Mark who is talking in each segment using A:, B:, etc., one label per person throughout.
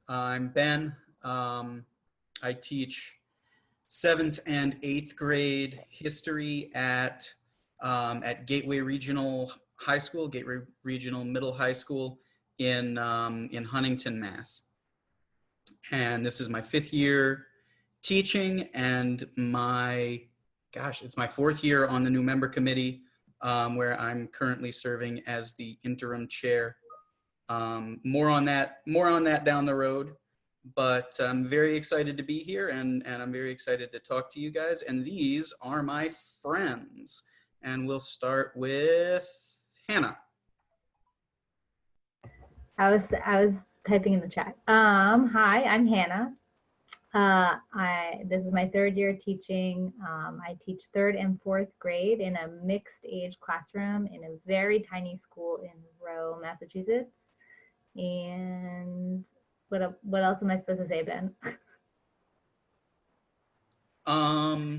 A: I'm Ben. I teach 7th and 8th grade history at Gateway Regional High School, Gateway Regional Middle High School in Huntington, Mass. And this is my 5th year teaching, and it's my 4th year on the new member committee, where I'm currently serving as the interim chair. More on that down the road, but I'm very excited to be here, and I'm very excited to talk to you guys. And these are my friends, and we'll start with Hannah.
B: I was typing in the chat. Hi, I'm Hannah. This is my 3rd year teaching. I teach 3rd and 4th grade in a mixed age classroom in a very tiny school in Rowe, Massachusetts. And what else am I supposed to say, Ben?
A: I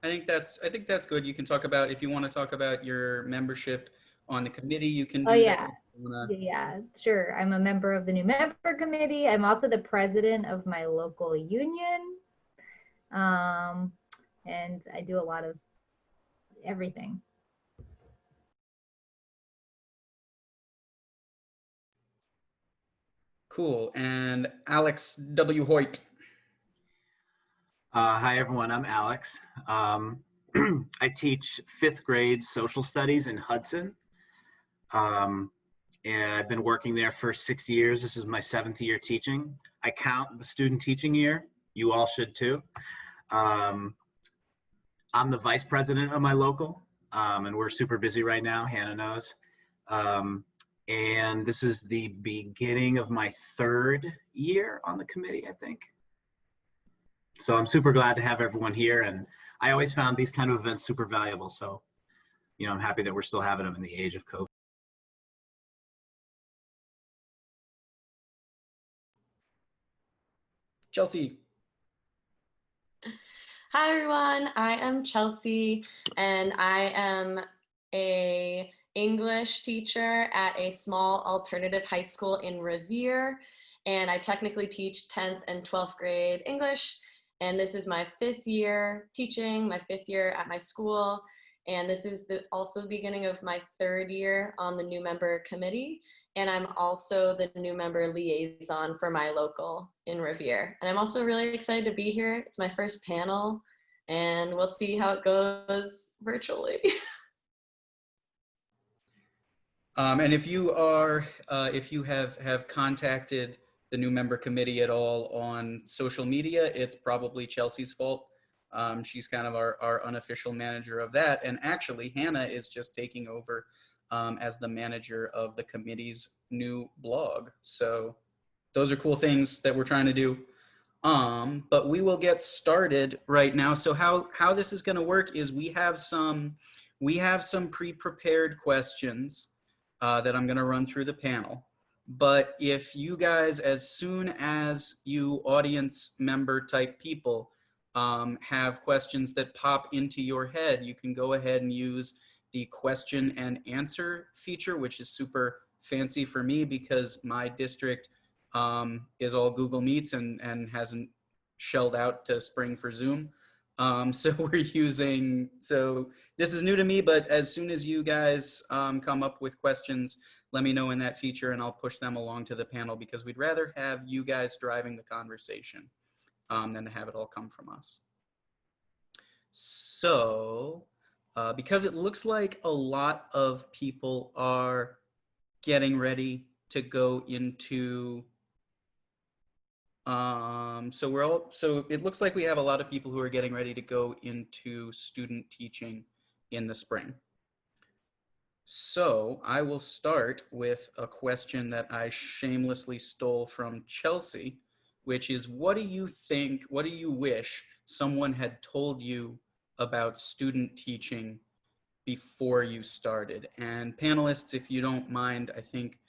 A: think that's good. You can talk about, if you want to talk about your membership on the committee, you can do
B: yeah.
A: that.
B: Yeah, sure. I'm a member of the new member committee. I'm also the president of my local union. And I do a lot of everything.
A: Cool. And Alex W. Hoyt.
C: Hi, everyone. I'm Alex. I teach 5th grade social studies in Hudson. And I've been working there for 6 years. This is my 7th year teaching. I count the student teaching year. You all should too. I'm the vice president of my local, and we're super busy right now. Hannah knows. And this is the beginning of my 3rd year on the committee, I think. So I'm super glad to have everyone here, and I always found these kind of events super valuable. So, I'm happy that we're still having them in the age of COVID.
A: Chelsea.
D: Hi, everyone. I am Chelsea, and I am a English teacher at a small alternative high school in Revere, and I technically teach 10th and 12th grade English, and this is my 5th year teaching, my 5th year at my school, and this is also the beginning of my 3rd year on the new member committee, and I'm also the new member liaison for my local in Revere. And I'm also really excited to be here. It's my first panel, and we'll see how it goes virtually.
A: And if you have contacted the new member committee at all on social media, it's probably Chelsea's fault. She's kind of our unofficial manager of that. And actually, Hannah is just taking over as the manager of the committee's new blog. So those are cool things that we're trying to do. But we will get started right now. So how this is going to work is we have some pre-prepared questions that I'm going to run through the panel. But if you guys, as soon as you audience member type people have questions that pop into your head, you can go ahead and use the question and answer feature, which is super fancy for me because my district is all Google Meets and hasn't shelled out to Spring for Zoom. So this is new to me, but as soon as you guys come up with questions, let me know in that feature and I'll push them along to the panel because we'd rather have you guys driving the conversation than to have it all come from us. So, because it looks like a lot of people are getting ready to go into so it looks like we have a lot of people who are getting ready to go into student teaching in the spring. So I will start with a question that I shamelessly stole from Chelsea, which is, what do you wish someone had told you about student teaching before you started? And panelists, if you don't mind, I think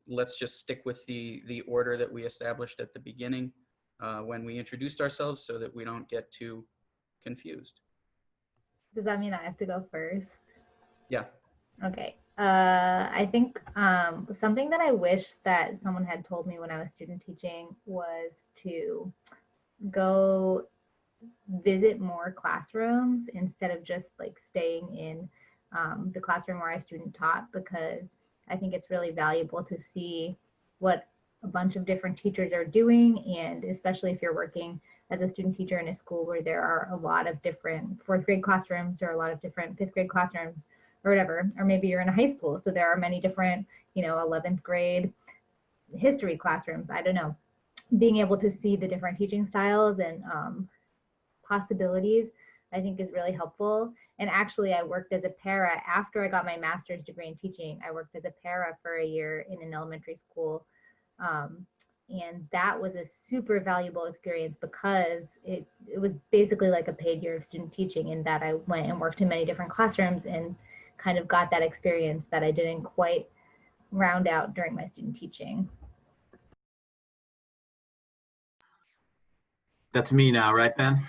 A: let's just stick with the order that we established at the beginning when we introduced ourselves so that we don't get too confused.
B: Does that mean I have to go first?
A: Yeah.
B: Okay. I think something that I wish that someone had told me when I was student teaching was to go visit more classrooms instead of just like staying in the classroom where I student taught, because I think it's really valuable to see what a bunch of different teachers are doing. And especially if you're working as a student teacher in a school where there are a lot of different fourth grade classrooms or a lot of different fifth grade classrooms or whatever, or maybe you're in a high school. So there are many different, 11th grade history classrooms. I don't know. Being able to see the different teaching styles and possibilities, I think is really helpful. And actually, I worked as a para after I got my master's degree in teaching. I worked as a para for a year in an elementary school. And that was a super valuable experience because it was basically like a paid year of student teaching, in that I went and worked in many different classrooms and kind of got that experience that I didn't quite round out during my student teaching.
C: That's me now, right, Ben?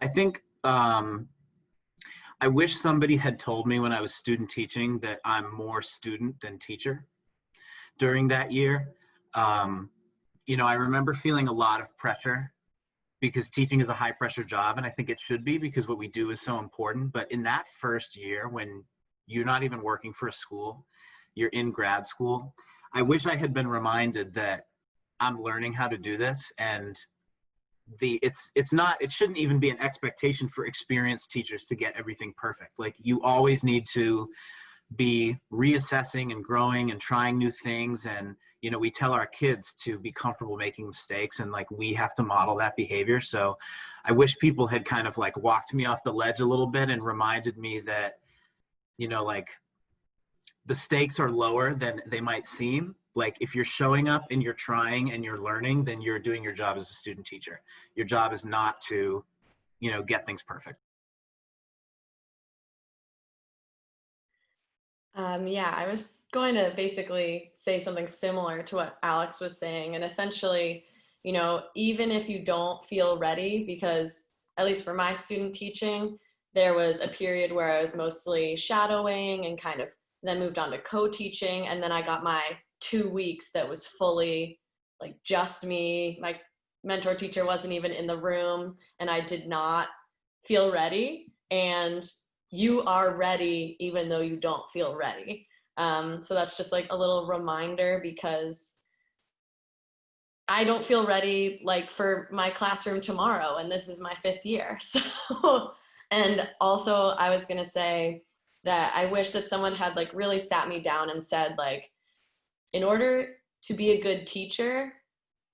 C: I think I wish somebody had told me when I was student teaching that I'm more student than teacher during that year. I remember feeling a lot of pressure because teaching is a high pressure job, and I think it should be because what we do is so important. But in that first year, when you're not even working for a school, you're in grad school, I wish I had been reminded that I'm learning how to do this, and it shouldn't even be an expectation for experienced teachers to get everything perfect. Like, you always need to be reassessing and growing and trying new things. And we tell our kids to be comfortable making mistakes, and like, we have to model that behavior. So I wish people had kind of like walked me off the ledge a little bit and reminded me that like, the stakes are lower than they might seem. Like, if you're showing up and you're trying and you're learning, then you're doing your job as a student teacher. Your job is not to get things perfect.
D: Yeah, I was going to basically say something similar to what Alex was saying. And essentially, even if you don't feel ready, because at least for my student teaching, there was a period where I was mostly shadowing and kind of then moved on to co-teaching. And then I got my 2 weeks that was fully like just me. My mentor teacher wasn't even in the room, and I did not feel ready. And you are ready even though you don't feel ready. So that's just like a little reminder, because I don't feel ready like for my classroom tomorrow, and this is my 5th year. So, and also I was gonna say that I wish that someone had like really sat me down and said, like, in order to be a good teacher,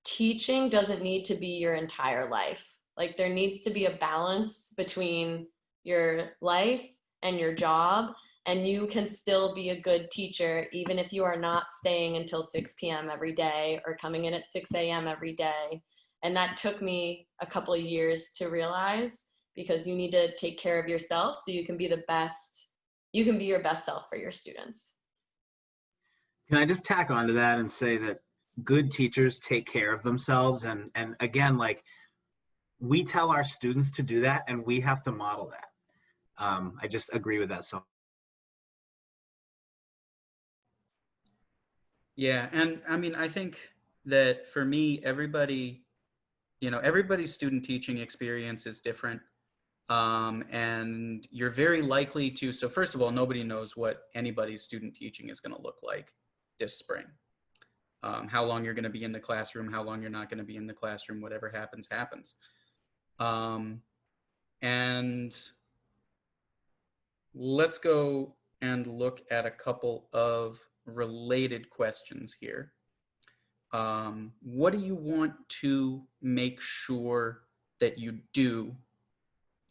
D: teaching doesn't need to be your entire life. Like, there needs to be a balance between your life and your job, and you can still be a good teacher even if you are not staying until 6 p.m. every day or coming in at 6 a.m. every day. And that took me a couple of years to realize, because you need to take care of yourself so you can be the best, you can be your best self for your students.
C: Can I just tack onto that and say that good teachers take care of themselves? And again, like, we tell our students to do that, and we have to model that. I just agree with that. So
A: Yeah, and I mean, I think that for me, everybody's student teaching experience is different. And you're very likely to, so first of all, nobody knows what anybody's student teaching is going to look like this spring. How long you're going to be in the classroom, how long you're not going to be in the classroom, whatever happens, happens. And let's go and look at a couple of related questions here. What do you want to make sure that you do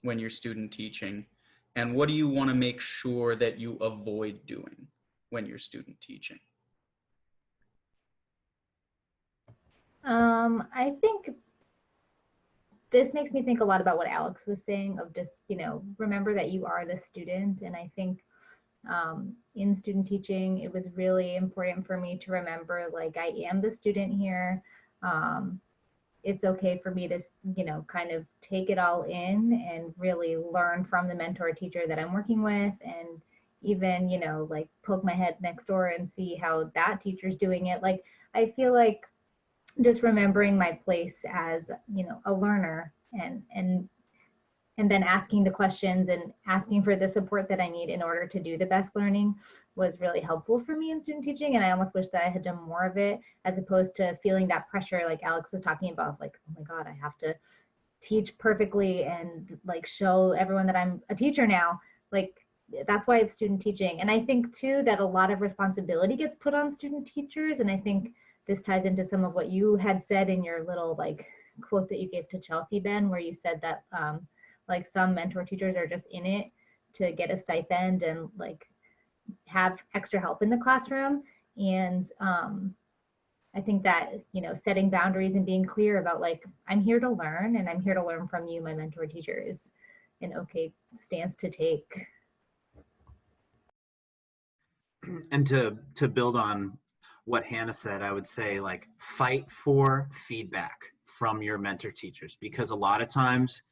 A: when you're student teaching? And what do you want to make sure that you avoid doing when you're student teaching?
B: I think this makes me think a lot about what Alex was saying of just, remember that you are the student. And I think in student teaching, it was really important for me to remember, like, I am the student here. It's okay for me to, kind of take it all in and really learn from the mentor teacher that I'm working with, and, even, you know, like poke my head next door and see how that teacher's doing it. Like, I feel like just remembering my place as, you know, a learner, and then asking the questions and asking for the support that I need in order to do the best learning was really helpful for me in student teaching. And I almost wish that I had done more of it, as opposed to feeling that pressure like Alex was talking about, like, oh my God, I have to teach perfectly and like show everyone that I'm a teacher now. Like, that's why it's student teaching. And I think too that a lot of responsibility gets put on student teachers. And I think this ties into some of what you had said in your little like quote that you gave to Chelsea, Ben, where you said that like some mentor teachers are just in it to get a stipend and like have extra help in the classroom. And I think that, you know, setting boundaries and being clear about like, I'm here to learn and I'm here to learn from you, my mentor teacher, is an okay stance to take.
C: And to build on what Hannah said, I would say like fight for feedback from your mentor teachers, because a lot of times,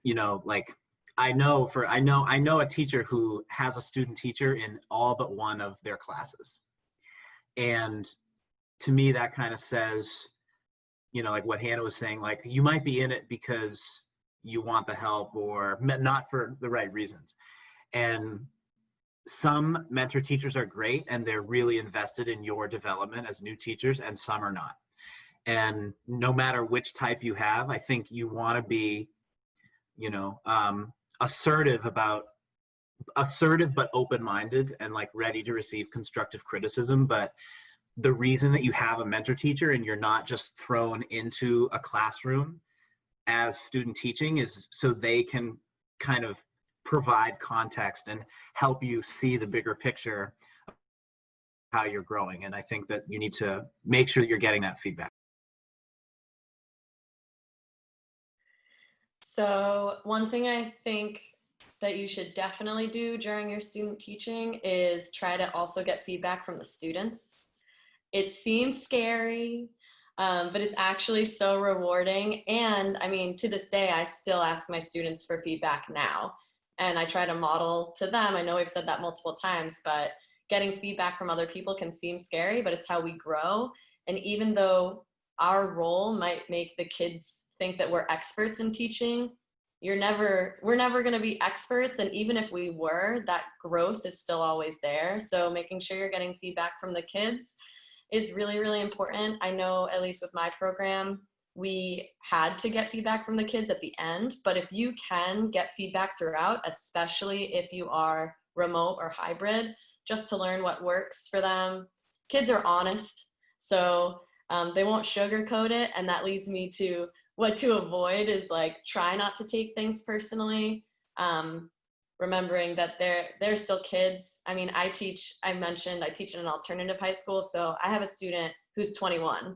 C: you know, like I know a teacher who has a student teacher in all but one of their classes. And to me, that kind of says, you know, like what Hannah was saying, like you might be in it because you want the help or not for the right reasons. And some mentor teachers are great and they're really invested in your development as new teachers, and some are not. And no matter which type you have, I think you want to be, you know, assertive but open-minded and like ready to receive constructive criticism. But the reason that you have a mentor teacher and you're not just thrown into a classroom as student teaching is so they can kind of provide context and help you see the bigger picture of how you're growing. And I think that you need to make sure that you're getting that feedback.
D: So one thing I think that you should definitely do during your student teaching is try to also get feedback from the students. It seems scary, but it's actually so rewarding. And I mean, to this day, I still ask my students for feedback now. And I try to model to them. I know we've said that multiple times, but getting feedback from other people can seem scary, but it's how we grow. And even though our role might make the kids think that we're experts in teaching, we're never going to be experts. And even if we were, that growth is still always there. So making sure you're getting feedback from the kids is really, really important. I know, at least with my program, we had to get feedback from the kids at the end, but if you can get feedback throughout, especially if you are remote or hybrid, just to learn what works for them. Kids are honest, so they won't sugarcoat it, and that leads me to what to avoid is like try not to take things personally. Remembering that they're still kids. I mean, I teach in an alternative high school, so I have a student who's 21.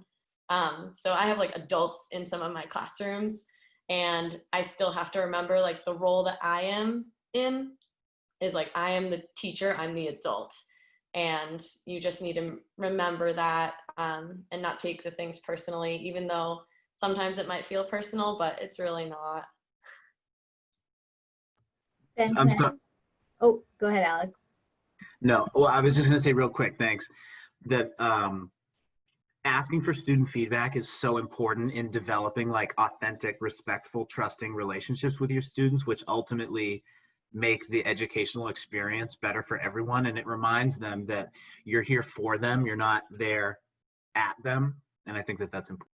D: So I have like adults in some of my classrooms, and I still have to remember like the role that I am in is like I am the teacher, I'm the adult, and you just need to remember that and not take the things personally, even though sometimes it might feel personal, but it's really not.
B: Ben,
C: I'm sorry.
B: Oh, go ahead, Alex.
C: No, well, I was just going to say real quick, thanks, that asking for student feedback is so important in developing like authentic, respectful, trusting relationships with your students, which ultimately make the educational experience better for everyone. And it reminds them that you're here for them, you're not there at them. And I think that that's important.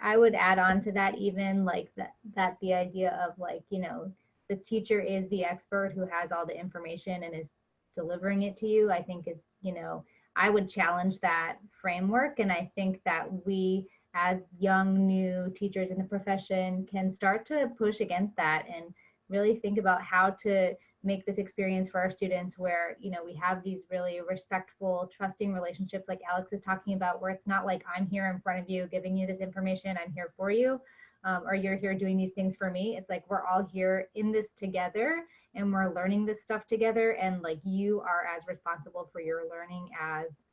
B: I would add on to that even like that the idea of like, you know, the teacher is the expert who has all the information and is delivering it to you, I think is, you know, I would challenge that framework. And I think that we as young new teachers in the profession can start to push against that and really think about how to make this experience for our students where, you know, we have these really respectful, trusting relationships like Alex is talking about, where it's not like I'm here in front of you giving you this information, I'm here for you, or you're here doing these things for me. It's like we're all here in this together and we're learning this stuff together, and like you are as responsible for your learning as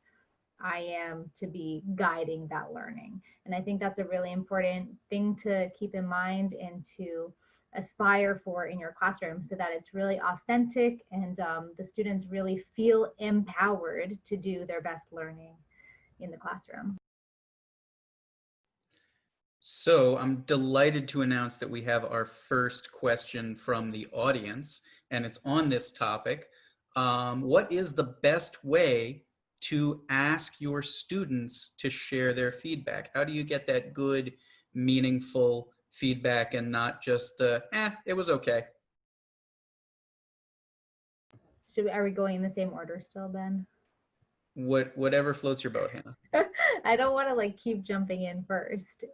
B: I am to be guiding that learning. And I think that's a really important thing to keep in mind and to aspire for in your classroom, so that it's really authentic and the students really feel empowered to do their best learning in the classroom.
A: So I'm delighted to announce that we have our first question from the audience, and it's on this topic. What is the best way to ask your students to share their feedback? How do you get that good, meaningful feedback and not just the, it was okay?
B: Are we going in the same order still, Ben?
A: Whatever floats your boat, Hannah.
B: I don't want to like keep jumping in first,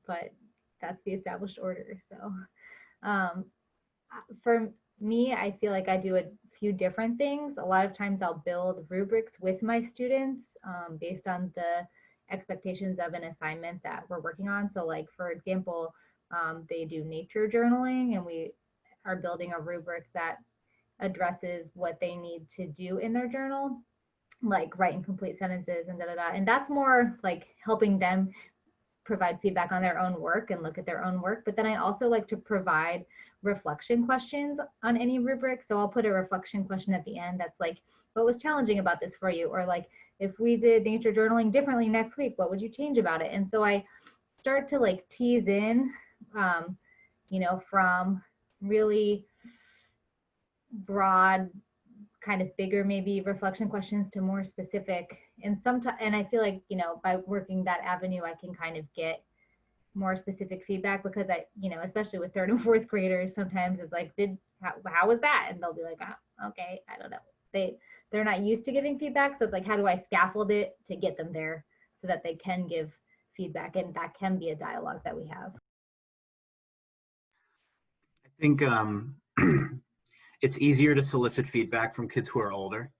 B: but that's the established order. So for me, I feel like I do a few different things. A lot of times I'll build rubrics with my students based on the expectations of an assignment that we're working on. So like, for example, they do nature journaling, and we are building a rubric that addresses what they need to do in their journal, like write incomplete sentences and and that's more like helping them provide feedback on their own work and look at their own work. But then I also like to provide reflection questions on any rubric. So I'll put a reflection question at the end that's like, what was challenging about this for you? Or like, if we did nature journaling differently next week, what would you change about it? And so I start to like tease in, from really broad, kind of bigger, maybe reflection questions, to more specific. And sometimes, and I feel like, by working that avenue, I can kind of get more specific feedback, because especially with third and fourth graders, sometimes it's like, how was that? And they'll be like, oh, okay, I don't know. They're not used to giving feedback. So it's like, how do I scaffold it to get them there so that they can give feedback? And that can be a dialogue that we have.
C: I think it's easier to solicit feedback from kids who are older,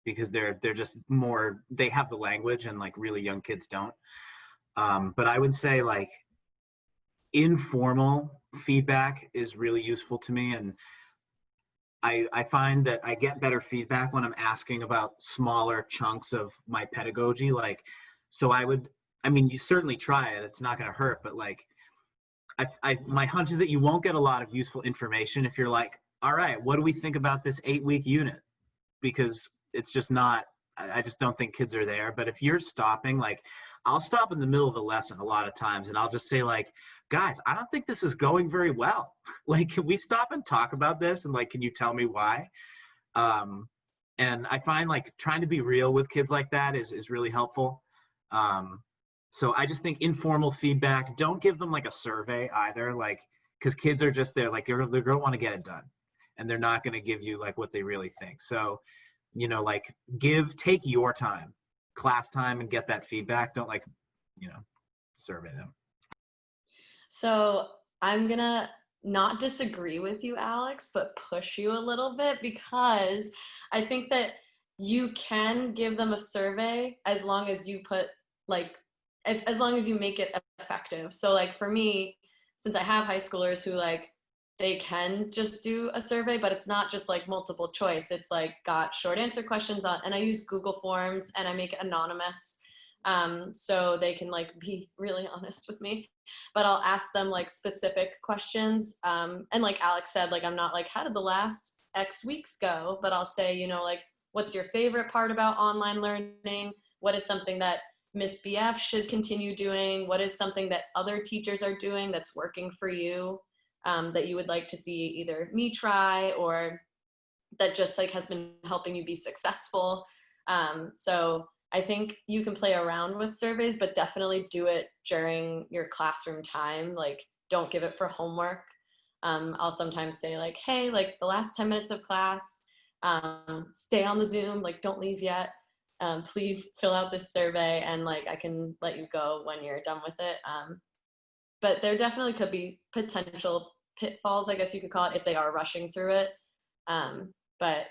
C: because they're just more, they have the language, and like really young kids don't. But I would say like informal feedback is really useful to me. And I find that I get better feedback when I'm asking about smaller chunks of my pedagogy. Like, so you certainly try it, it's not going to hurt, but like, my hunch is that you won't get a lot of useful information if you're like, all right, what do we think about this 8-week unit? Because it's just not, I just don't think kids are there. But if you're stopping, like, I'll stop in the middle of the lesson a lot of times, and I'll just say like, guys, I don't think this is going very well. Like, can we stop and talk about this? And like, can you tell me why? And I find like trying to be real with kids like that is really helpful. So I just think informal feedback, don't give them like a survey either, like, because kids are just there, like they're going to want to get it done, and they're not going to give you like what they really think. So, like take your time, class time, and get that feedback. Don't like, survey them.
D: So I'm gonna not disagree with you, Alex, but push you a little bit, because I think that you can give them a survey as long as you put like, as long as you make it effective. So like for me, since I have high schoolers who like, they can just do a survey, but it's not just like multiple choice. It's like got short answer questions on, and I use Google Forms, and I make it anonymous. So they can like be really honest with me, but I'll ask them like specific questions. And like Alex said, like, I'm not like, how did the last X weeks go? But I'll say, like, what's your favorite part about online learning? What is something that Miss BF should continue doing? What is something that other teachers are doing that's working for you, that you would like to see either me try, or that just like has been helping you be successful? So I think you can play around with surveys, but definitely do it during your classroom time. Like, don't give it for homework. I'll sometimes say like, hey, like the last 10 minutes of class, stay on the Zoom, like don't leave yet. Please fill out this survey, and like I can let you go when you're done with it. But there definitely could be potential pitfalls, I guess you could call it, if they are rushing through it. But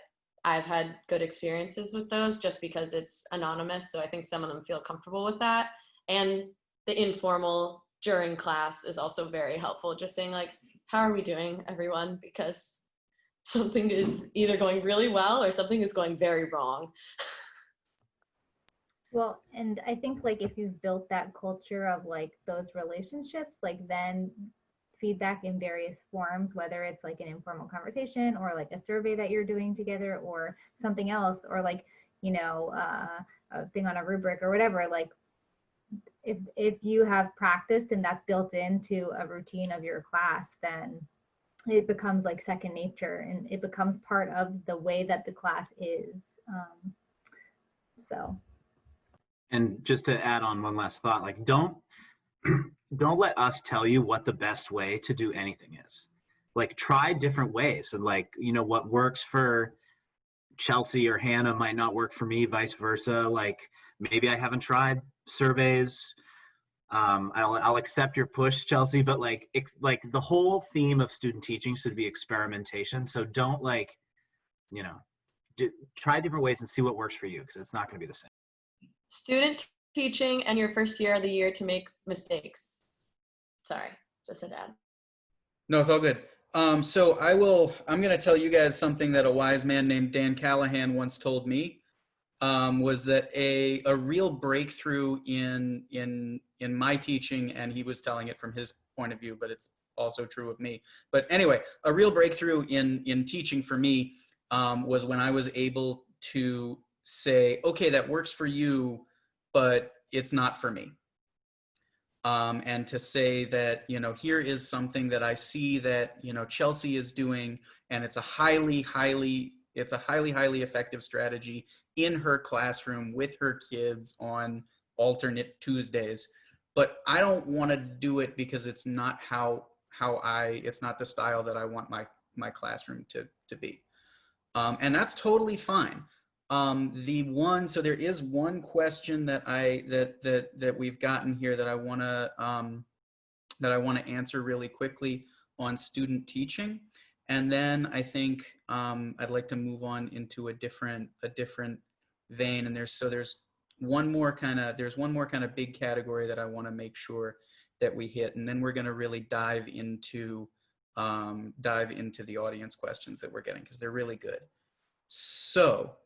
D: I've had good experiences with those just because it's anonymous. So I think some of them feel comfortable with that. And the informal during class is also very helpful. Just saying like, how are we doing, everyone? Because something is either going really well or something is going very wrong.
B: Well, and I think like if you've built that culture of like those relationships, like then feedback in various forms, whether it's like an informal conversation or like a survey that you're doing together or something else, or like, you know, a thing on a rubric or whatever. Like if you have practiced and that's built into a routine of your class, then it becomes like second nature and it becomes part of the way that the class is. So.
C: And just to add on one last thought, like don't let us tell you what the best way to do anything is. Like try different ways, and like, you know, what works for Chelsea or Hannah might not work for me, vice versa. Like maybe I haven't tried surveys. I'll accept your push, Chelsea, but like the whole theme of student teaching should be experimentation. So don't like, you know, try different ways and see what works for you, because it's not going to be the same.
D: Student teaching and your first year of the year to make mistakes. Sorry, just an ad.
A: No, it's all good. So I'm going to tell you guys something that a wise man named Dan Callahan once told me, was that a real breakthrough in my teaching, and he was telling it from his point of view, but it's also true of me. But anyway, a real breakthrough in teaching for me was when I was able to say, okay, that works for you, but it's not for me. And to say that, you know, here is something that I see that, you know, Chelsea is doing, and it's a highly effective strategy in her classroom with her kids on alternate Tuesdays. But I don't want to do it because it's not it's not the style that I want my classroom to be. And that's totally fine. So there is one question that that we've gotten here that I want to answer really quickly on student teaching, and then I think I'd like to move on into a different vein. And there's one more kind of big category that I want to make sure that we hit, and then we're going to really dive into the audience questions that we're getting, because they're really good. So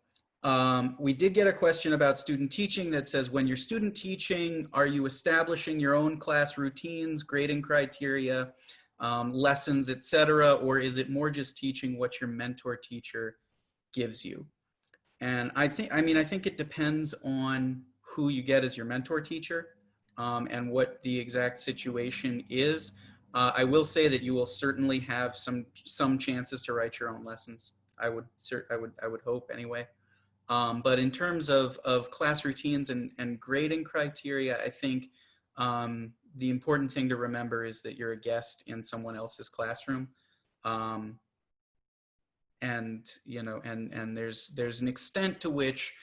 A: we did get a question about student teaching that says, when you're student teaching, are you establishing your own class routines, grading criteria, lessons, etc., or is it more just teaching what your mentor teacher gives you? And I think it depends on who you get as your mentor teacher, and what the exact situation is. I will say that you will certainly have some chances to write your own lessons. I would hope anyway. But in terms of class routines and grading criteria, I think the important thing to remember is that you're a guest in someone else's classroom. And, you know, and there's an extent to which,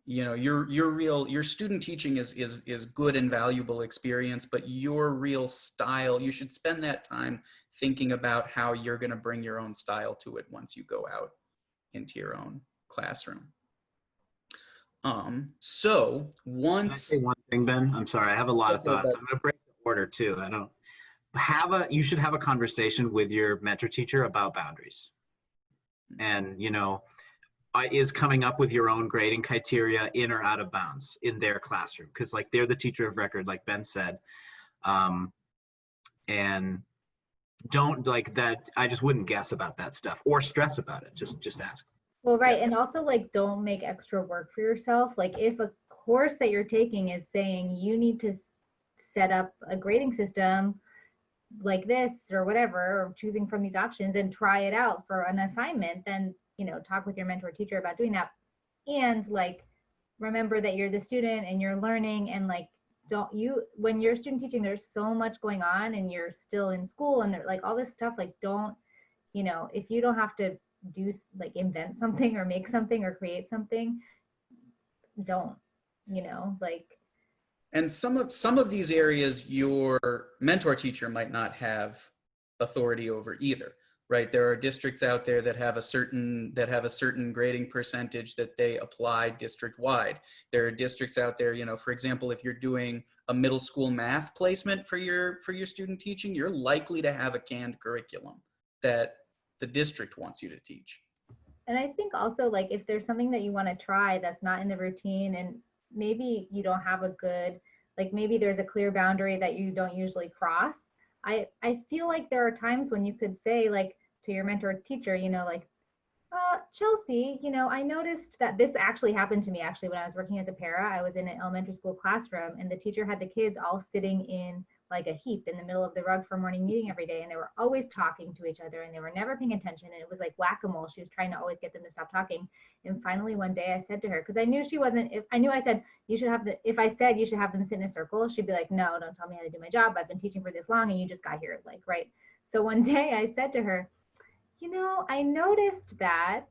A: you know, your student teaching is good and valuable experience, but your real style, you should spend that time thinking about how you're going to bring your own style to it once you go out into your own classroom. So once—
C: Can I say one thing, Ben? I'm sorry, I have a lot of
A: Okay,
C: thoughts.
A: but—
C: I'm going to break the order too. You should have a conversation with your mentor teacher about boundaries. And, you know, is coming up with your own grading criteria in or out of bounds in their classroom, because like they're the teacher of record, like Ben said. And don't like that. I just wouldn't guess about that stuff or stress about it. Just ask.
B: Well, right. And also, like, don't make extra work for yourself. Like, if a course that you're taking is saying you need to set up a grading system like this or whatever, or choosing from these options and try it out for an assignment, then, you know, talk with your mentor teacher about doing that. And like, remember that you're the student and you're learning, and like, when you're student teaching, there's so much going on and you're still in school and like all this stuff, like don't, you know, if you don't have to do like invent something or make something or create something, don't, you know, like.
A: And some of these areas your mentor teacher might not have authority over either, right? There are districts out there that have a certain grading percentage that they apply district wide. There are districts out there, you know, for example, if you're doing a middle school math placement for your student teaching, you're likely to have a canned curriculum that the district wants you to teach.
B: And I think also, like, if there's something that you want to try that's not in the routine, and maybe you don't have a good, like maybe there's a clear boundary that you don't usually cross, I feel like there are times when you could say like to your mentor teacher, like, Chelsea, I noticed that this actually happened to me actually when I was working as a para. I was in an elementary school classroom and the teacher had the kids all sitting in like a heap in the middle of the rug for morning meeting every day. And they were always talking to each other and they were never paying attention. And it was like whack-a-mole. She was trying to always get them to stop talking. And finally one day I said to her, because I knew she wasn't, if I said, if I said you should have them sit in a circle, she'd be like, no, don't tell me how to do my job. I've been teaching for this long and you just got here, like, right. So one day I said to her, I noticed that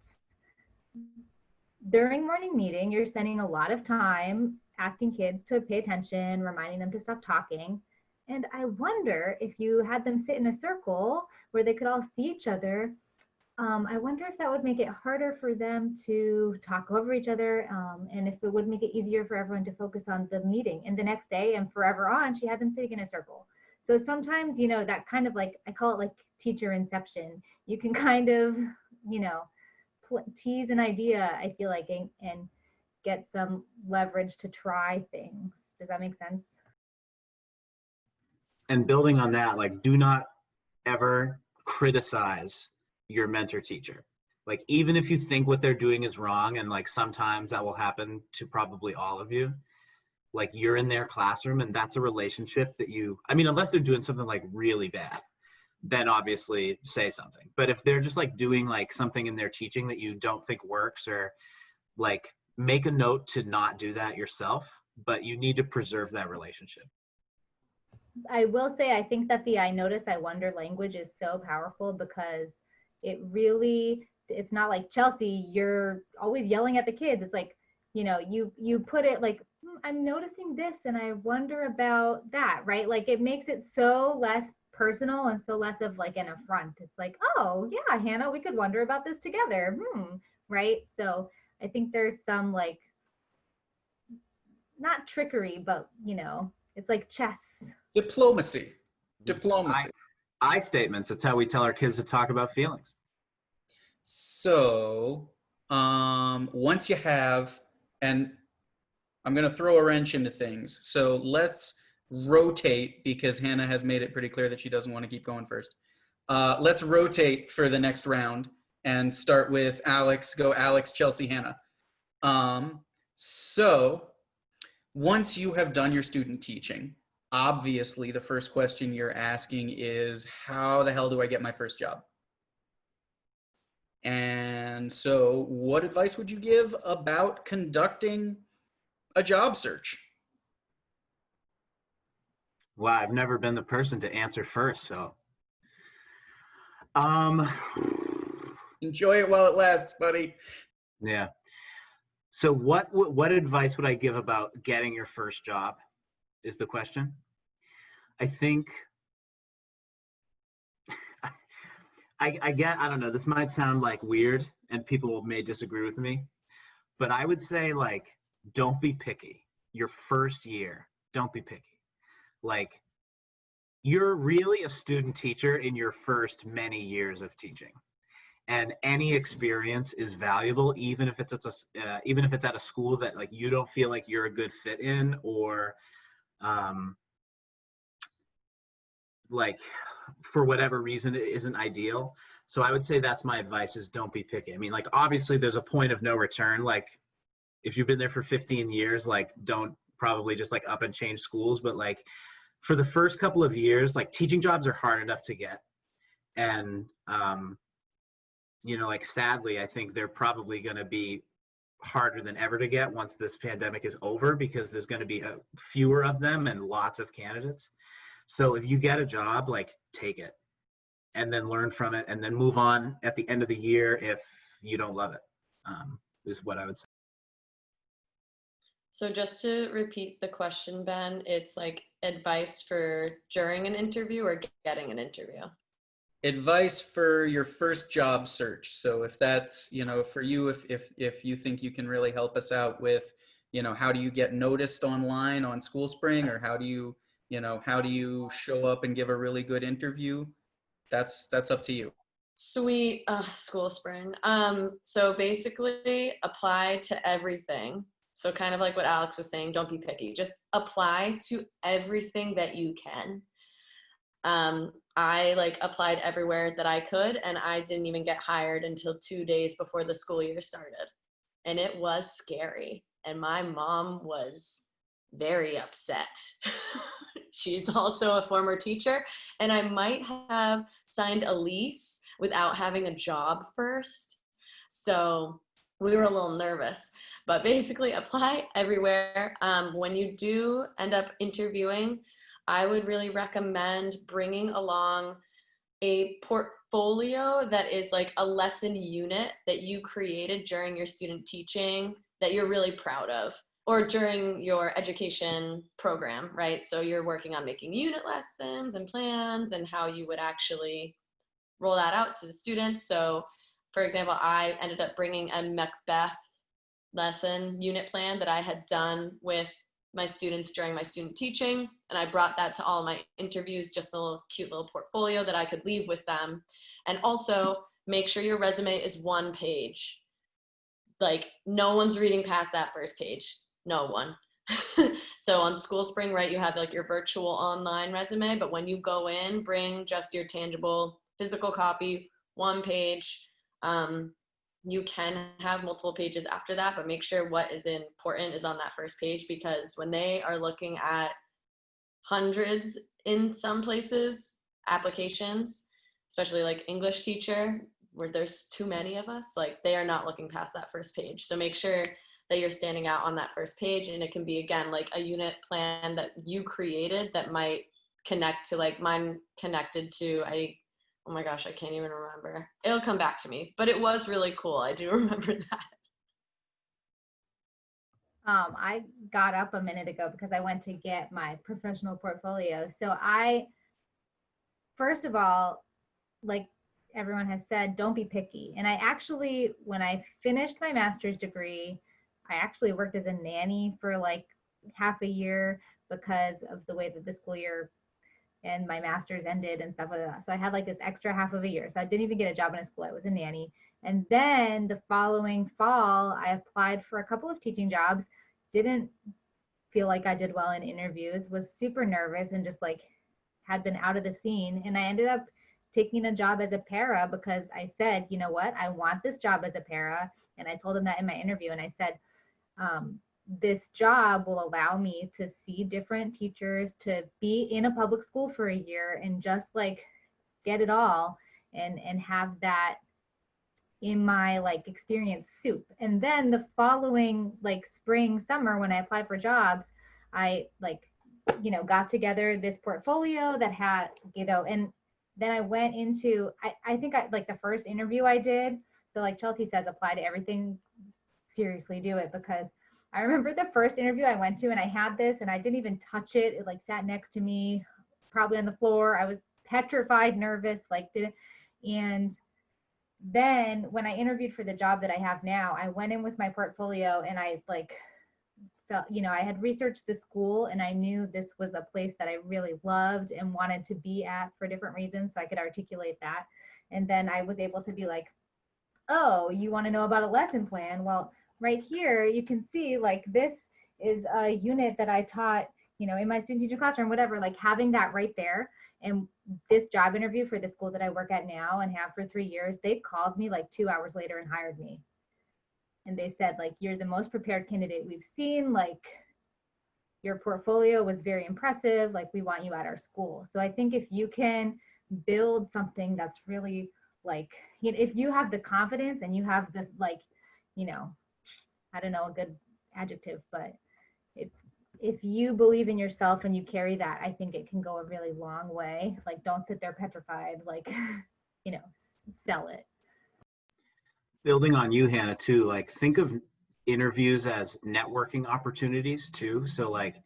B: during morning meeting, you're spending a lot of time asking kids to pay attention, reminding them to stop talking. And I wonder if you had them sit in a circle where they could all see each other, I wonder if that would make it harder for them to talk over each other, and if it would make it easier for everyone to focus on the meeting. And the next day and forever on, she had them sitting in a circle. So sometimes, that kind of like, I call it like teacher inception. You can kind of, tease an idea, I feel like, and get some leverage to try things. Does that make sense?
C: And building on that, like, do not ever criticize your mentor teacher. Like, even if you think what they're doing is wrong, and like sometimes that will happen to probably all of you, like you're in their classroom and that's a relationship that unless they're doing something like really bad, then obviously say something. But if they're just like doing like something in their teaching that you don't think works, or like, make a note to not do that yourself, but you need to preserve that relationship.
B: I will say, I think that the I notice, I wonder language is so powerful because it's not like, Chelsea, you're always yelling at the kids. It's like, you put it like, I'm noticing this and I wonder about that, right? Like it makes it so less personal and so less of like an affront. It's like, oh yeah, Hannah, we could wonder about this together. Right? So I think there's some like, not trickery, but it's like chess.
A: Diplomacy.
C: I statements. That's how we tell our kids to talk about feelings.
A: So once you have, and I'm going to throw a wrench into things. So let's rotate, because Hannah has made it pretty clear that she doesn't want to keep going first. Let's rotate for the next round and start with Alex. Go Alex, Chelsea, Hannah. So once you have done your student teaching, obviously the first question you're asking is, how the hell do I get my first job? And so what advice would you give about conducting a job search?
C: Wow, I've never been the person to answer first, so.
A: Enjoy it while it lasts, buddy.
C: Yeah. So what advice would I give about getting your first job is the question. I think, I don't know, this might sound like weird and people may disagree with me, but I would say like, don't be picky. Your first year, don't be picky. Like, you're really a student teacher in your first many years of teaching, and any experience is valuable, even if it's at a school that like you don't feel like you're a good fit in, or like for whatever reason it isn't ideal. So I would say that's my advice, is don't be picky. I mean, like, obviously there's a point of no return. Like, if you've been there for 15 years, like, don't probably just like up and change schools. But like, for the first couple of years, like, teaching jobs are hard enough to get. And, like, sadly, I think they're probably going to be harder than ever to get once this pandemic is over, because there's going to be fewer of them and lots of candidates. So if you get a job, like, take it and then learn from it and then move on at the end of the year if you don't love it, is what I would say.
D: So just to repeat the question, Ben, it's like advice for during an interview or getting an interview?
A: Advice for your first job search. So if that's, for you, if you think you can really help us out with, how do you get noticed online on School Spring, or how do you show up and give a really good interview? That's up to you.
D: Sweet. School Spring. So basically apply to everything. So kind of like what Alex was saying, don't be picky. Just apply to everything that you can. I like applied everywhere that I could, and I didn't even get hired until 2 days before the school year started. And it was scary. And my mom was very upset. She's also a former teacher, and I might have signed a lease without having a job first. So we were a little nervous, but basically apply everywhere. When you do end up interviewing, I would really recommend bringing along a portfolio that is like a lesson unit that you created during your student teaching that you're really proud of, or during your education program, right? So you're working on making unit lessons and plans and how you would actually roll that out to the students. So for example, I ended up bringing a Macbeth lesson unit plan that I had done with my students during my student teaching, and I brought that to all my interviews, just a little cute little portfolio that I could leave with them. And also make sure your resume is 1 page. Like no one's reading past that first page, no one. So on School Spring, right, you have like your virtual online resume, but when you go in, bring just your tangible physical copy, 1 page. You can have multiple pages after that, but make sure what is important is on that first page, because when they are looking at hundreds in some places, applications, especially like English teacher, where there's too many of us, like they are not looking past that first page. So make sure that you're standing out on that first page, and it can be, again, like a unit plan that you created that might connect to, like mine connected to, oh my gosh, I can't even remember. It'll come back to me, but it was really cool. I do remember that.
B: I got up a minute ago because I went to get my professional portfolio. So first of all, like everyone has said, don't be picky. And I actually, when I finished my master's degree, I actually worked as a nanny for like half a year because of the way that the school year and my master's ended and stuff like that. So I had like this extra half of a year. So I didn't even get a job in a school. I was a nanny. And then the following fall, I applied for a couple of teaching jobs, didn't feel like I did well in interviews, was super nervous and just like had been out of the scene. And I ended up taking a job as a para because I said, you know what, I want this job as a para. And I told them that in my interview. And I said, this job will allow me to see different teachers, to be in a public school for a year and just like get it all and have that in my like experience soup. And then the following like spring, summer, when I applied for jobs, I like, got together this portfolio that had, and then I went into, I think like the first interview I did, so like Chelsea says, apply to everything, seriously do it, because I remember the first interview I went to and I had this and I didn't even touch it. It like sat next to me, probably on the floor. I was petrified, nervous, and then when I interviewed for the job that I have now, I went in with my portfolio and I like felt, I had researched the school and I knew this was a place that I really loved and wanted to be at for different reasons. So I could articulate that. And then I was able to be like, oh, you want to know about a lesson plan? Well, right here, you can see like this is a unit that I taught, in my student teacher classroom, whatever, like having that right there. And this job interview for the school that I work at now and have for 3 years, they called me like 2 hours later and hired me. And they said, like, you're the most prepared candidate we've seen. Like, your portfolio was very impressive. Like, we want you at our school. So I think if you can build something that's really like, if you have the confidence and you have the, like, I don't know a good adjective, but if you believe in yourself and you carry that, I think it can go a really long way. Like, don't sit there petrified, like, sell it.
C: Building on you, Hannah, too, like think of interviews as networking opportunities too. So like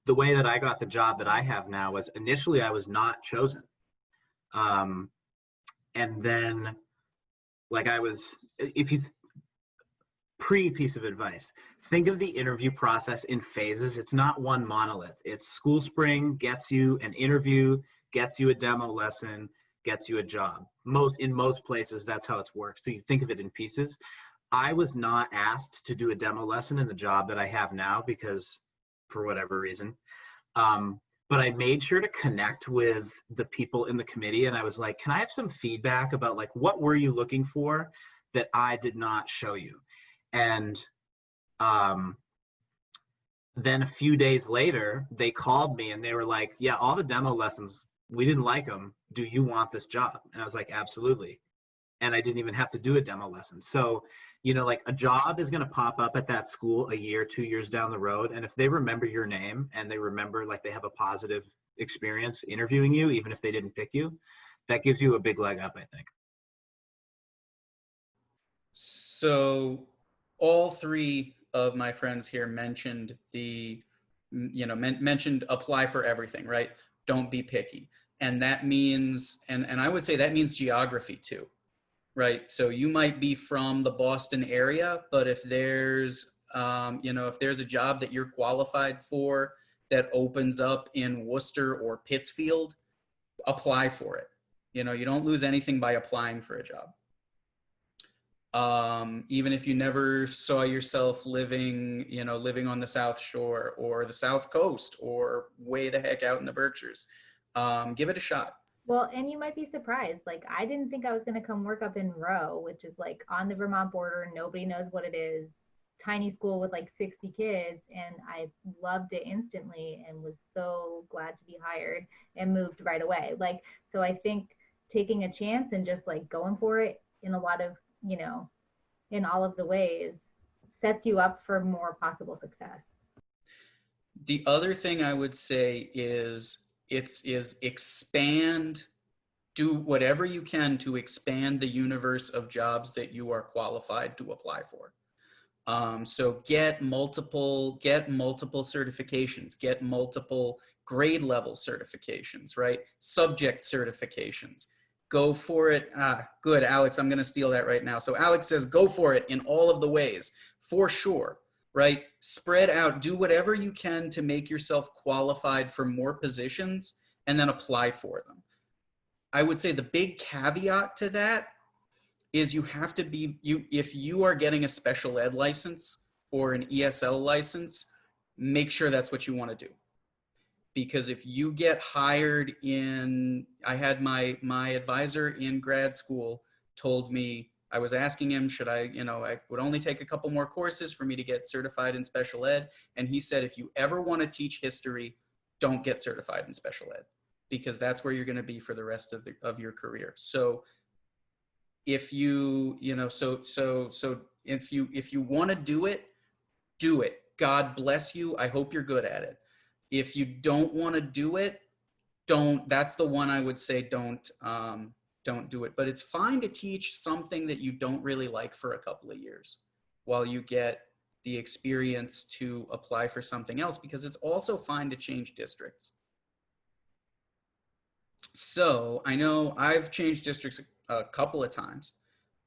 C: the way that I got the job that I have now was initially I was not chosen. And then like piece of advice, think of the interview process in phases. It's not one monolith. It's School Spring gets you an interview, gets you a demo lesson, gets you a job. In most places, that's how it works. So you think of it in pieces. I was not asked to do a demo lesson in the job that I have now because for whatever reason. but I made sure to connect with the people in the committee, and I was like, can I have some feedback about like, what were you looking for that I did not show you? And um, then a few days later, they called me and they were like, yeah, all the demo lessons, we didn't like them. Do you want this job? And I was like, absolutely. And I didn't even have to do a demo lesson. So, you know, like a job is going to pop up at that school a year, 2 years down the road. And if they remember your name and they remember like they have a positive experience interviewing you, even if they didn't pick you, that gives you a big leg up, I think.
A: So all three of my friends here mentioned mentioned apply for everything, right? Don't be picky. And that means, and I would say that means geography too, right? So you might be from the Boston area, but if there's, if there's a job that you're qualified for that opens up in Worcester or Pittsfield, apply for it. You know, you don't lose anything by applying for a job. Even if you never saw yourself living on the South Shore or the South Coast or way the heck out in the Berkshires, give it a shot.
B: Well, and you might be surprised. Like, I didn't think I was going to come work up in Rowe, which is like on the Vermont border. Nobody knows what it is. Tiny school with like 60 kids. And I loved it instantly and was so glad to be hired and moved right away. Like, so I think taking a chance and just like going for it in a lot of, in all of the ways sets you up for more possible success.
A: The other thing I would say is expand, do whatever you can to expand the universe of jobs that you are qualified to apply for. So get multiple certifications, get multiple grade level certifications, right? Subject certifications. Go for it. Good, Alex, I'm going to steal that right now. So Alex says, go for it in all of the ways, for sure, right? Spread out, do whatever you can to make yourself qualified for more positions and then apply for them. I would say the big caveat to that is you have to be, if you are getting a special ed license or an ESL license, make sure that's what you want to do. Because if you get hired in, I had my advisor in grad school told me, I was asking him, should I would only take a couple more courses for me to get certified in special ed. And he said, if you ever want to teach history, don't get certified in special ed, because that's where you're going to be for the rest of your career. So if you if you want to do it, do it. God bless you. I hope you're good at it. If you don't want to do it, don't. That's the one I would say don't do it. But it's fine to teach something that you don't really like for a couple of years while you get the experience to apply for something else, because it's also fine to change districts. So I know I've changed districts a couple of times.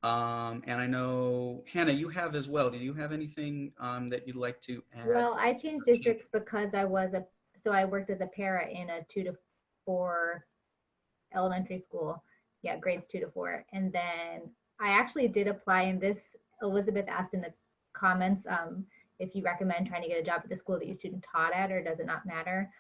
A: And I know, Hannah, you have as well. Do you have anything that you'd like to add?
B: Well, I changed districts because I worked as a para in a 2 to 4 elementary school. Yeah, grades 2 to 4. And then I actually did apply in this. Elizabeth asked in the comments if you recommend trying to get a job at the school that your student taught at, or does it not matter?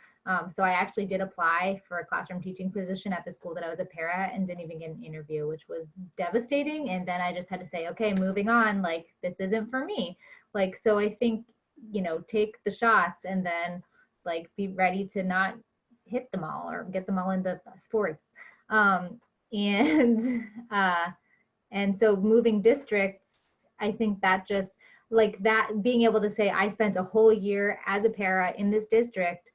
B: So I actually did apply for a classroom teaching position at the school that I was a para at and didn't even get an interview, which was devastating. And then I just had to say, okay, moving on, like, this isn't for me. Like, so I think, take the shots and then like be ready to not hit them all or get them all into sports. And so moving districts, I think that just like that, being able to say I spent a whole year as a para in this district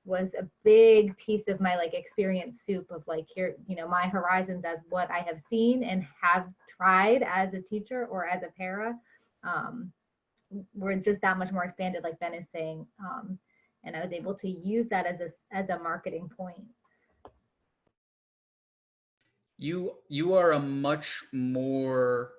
B: was a big piece of my like experience soup of like, here, my horizons as what I have seen and have tried as a teacher or as a para were just that much more expanded, like Ben is saying. And I was able to use that as a marketing point.
A: You are a much more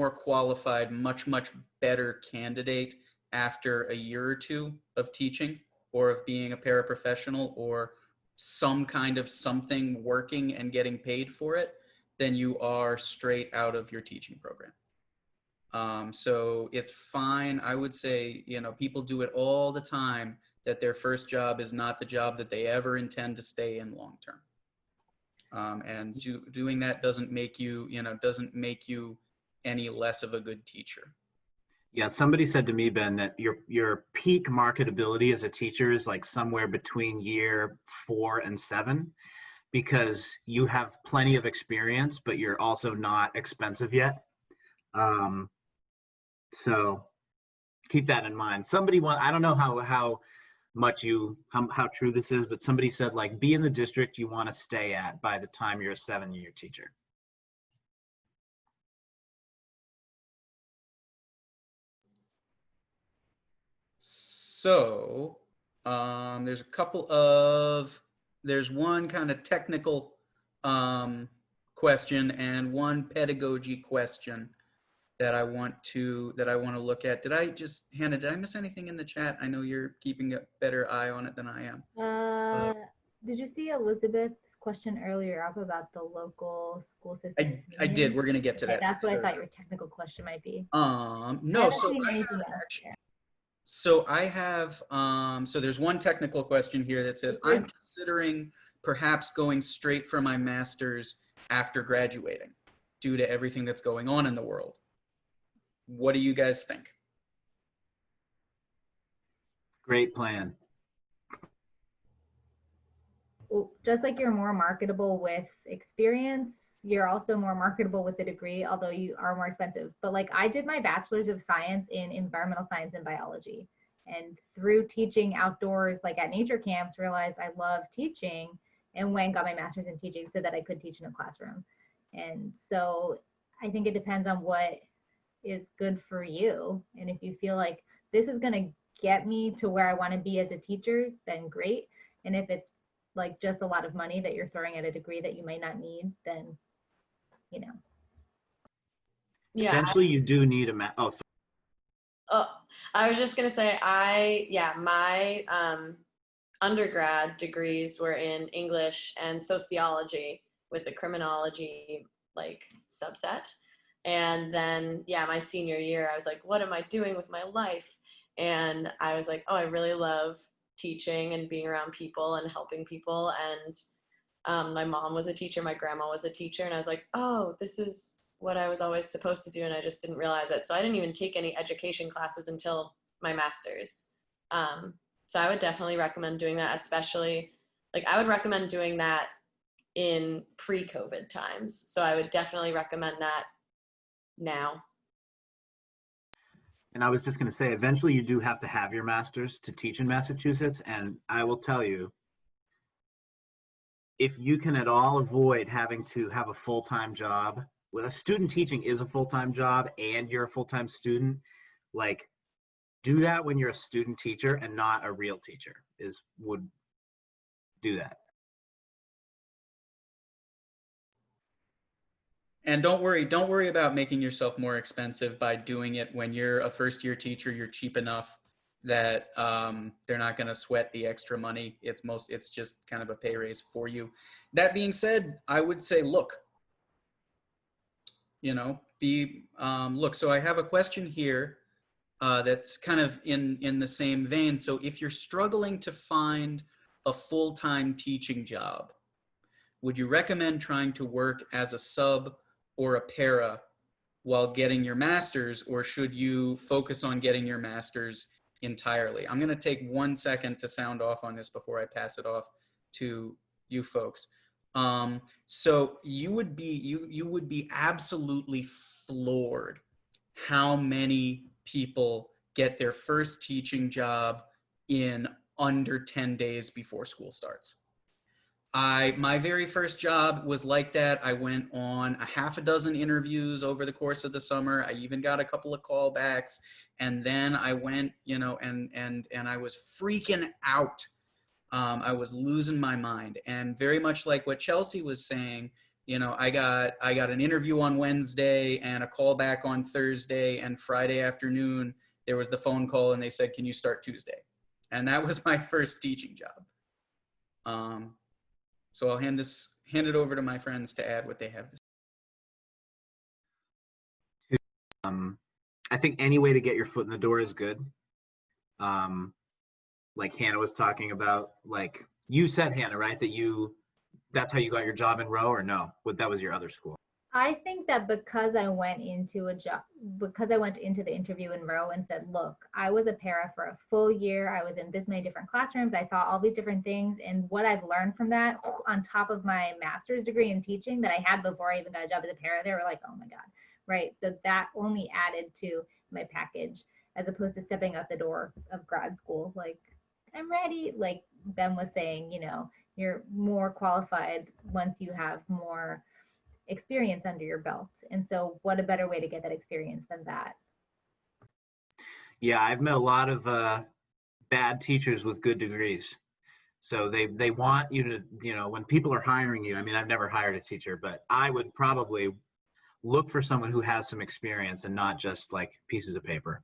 A: qualified, much better candidate after a year or two of teaching or of being a paraprofessional or some kind of something working and getting paid for it than you are straight out of your teaching program. So it's fine. I would say, people do it all the time. that their first job is not the job that they ever intend to stay in long term. And doing that doesn't make you, doesn't make you any less of a good teacher.
C: Yeah, somebody said to me, Ben, that your peak marketability as a teacher is like somewhere between year 4 and 7, because you have plenty of experience, but you're also not expensive yet. So keep that in mind. I don't know how true this is, but somebody said, like, be in the district you want to stay at by the time you're a 7-year teacher.
A: So there's one kind of technical question and one pedagogy question that I want to look at. Hannah, did I miss anything in the chat? I know you're keeping a better eye on it than I am.
B: Did you see Elizabeth's question earlier up about the local school system?
A: I did. We're gonna get to that.
B: That's what I thought your technical question might be.
A: No. So I have so there's one technical question here that says, I'm considering perhaps going straight for my master's after graduating due to everything that's going on in the world. What do you guys think?
C: Great plan.
B: Well, just like you're more marketable with experience, you're also more marketable with a degree, although you are more expensive. But like, I did my bachelor's of science in environmental science and biology, and through teaching outdoors, like at nature camps, realized I love teaching, and went and got my master's in teaching so that I could teach in a classroom. And so I think it depends on what is good for you. And if you feel like this is going to get me to where I want to be as a teacher, then great. And if it's like just a lot of money that you're throwing at a degree that you might not need, then,
D: Yeah.
C: Eventually you do need a
D: I was just gonna say, my undergrad degrees were in English and sociology with a criminology like subset. And then, my senior year, I was like, what am I doing with my life? And I was like, oh, I really love teaching and being around people and helping people. And my mom was a teacher, my grandma was a teacher, and I was like, oh, this is what I was always supposed to do, and I just didn't realize it. So I didn't even take any education classes until my master's. So I would definitely recommend doing that, especially, like, I would recommend doing that in pre-COVID times. So I would definitely recommend that now.
C: And I was just going to say, eventually you do have to have your master's to teach in Massachusetts. And I will tell you, if you can at all avoid having to have a full-time job, well, student teaching is a full-time job and you're a full-time student, like, do that when you're a student teacher and not a real teacher would do that.
A: And don't worry about making yourself more expensive by doing it when you're a first-year teacher. You're cheap enough that they're not going to sweat the extra money. It's just kind of a pay raise for you. That being said, I would say, look. So I have a question here that's kind of in the same vein. So if you're struggling to find a full-time teaching job, would you recommend trying to work as a sub or a para while getting your master's, or should you focus on getting your master's entirely? I'm going to take 1 second to sound off on this before I pass it off to you folks. So you would be absolutely floored how many people get their first teaching job in under 10 days before school starts. My very first job was like that. I went on a half a dozen interviews over the course of the summer. I even got a couple of callbacks, and then I went, and I was freaking out. I was losing my mind, and very much like what Chelsea was saying, I got an interview on Wednesday and a call back on Thursday, and Friday afternoon there was the phone call and they said, can you start Tuesday? And that was my first teaching job. So I'll hand it over to my friends to add what they have to say.
C: I think any way to get your foot in the door is good. like Hannah was talking about, like you said, Hannah, right? That's how you got your job in Roe, or no? That was your other school.
B: I think that because I went into the interview in Roe and said, look, I was a para for a full year. I was in this many different classrooms. I saw all these different things. And what I've learned from that, on top of my master's degree in teaching that I had before I even got a job as a para, they were like, oh my God, right? So that only added to my package, as opposed to stepping out the door of grad school. Like, I'm ready. Like Ben was saying, you're more qualified once you have more experience under your belt. And so what a better way to get that experience than that?
C: Yeah, I've met a lot of bad teachers with good degrees. So they want you to, when people are hiring you, I mean, I've never hired a teacher, but I would probably look for someone who has some experience and not just like pieces of paper.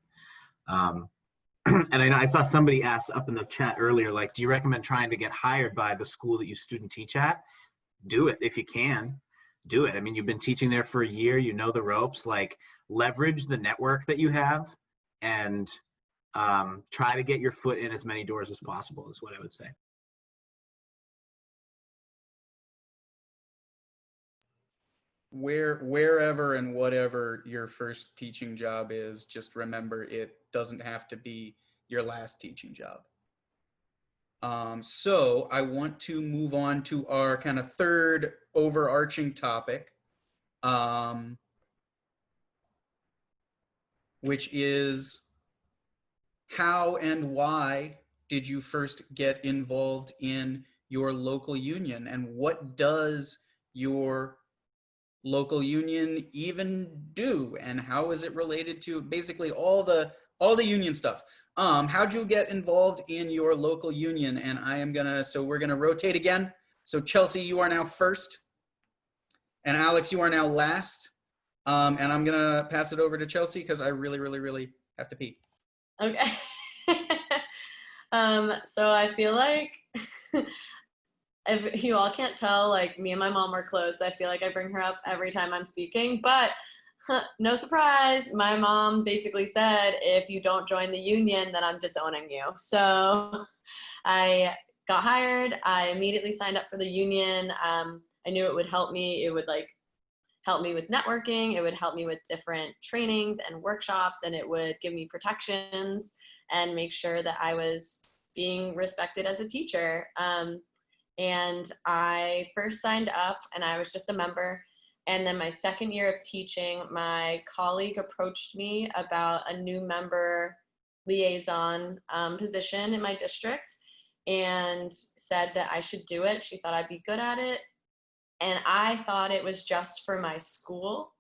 C: And I saw somebody ask up in the chat earlier, like, do you recommend trying to get hired by the school that you student teach at? Do it if you can. Do it. I mean, you've been teaching there for a year, you know the ropes, like leverage the network that you have and try to get your foot in as many doors as possible is what I would say.
A: Wherever and whatever your first teaching job is, just remember it doesn't have to be your last teaching job. So I want to move on to our kind of third overarching topic, which is how and why did you first get involved in your local union, and what does your local union even do, and how is it related to basically all the union stuff? How'd you get involved in your local union? And so we're gonna rotate again. So Chelsea, you are now first, and Alex, you are now last. And I'm gonna pass it over to Chelsea because I really, really, really have to pee.
D: Okay. So I feel like if you all can't tell, like me and my mom are close. I feel like I bring her up every time I'm speaking, but no surprise, my mom basically said, if you don't join the union, then I'm disowning you. So I got hired. I immediately signed up for the union. I knew it would help me. It would help me with networking. It would help me with different trainings and workshops, and it would give me protections and make sure that I was being respected as a teacher. And I first signed up and I was just a member. And then my second year of teaching, my colleague approached me about a new member liaison position in my district and said that I should do it. She thought I'd be good at it. And I thought it was just for my school.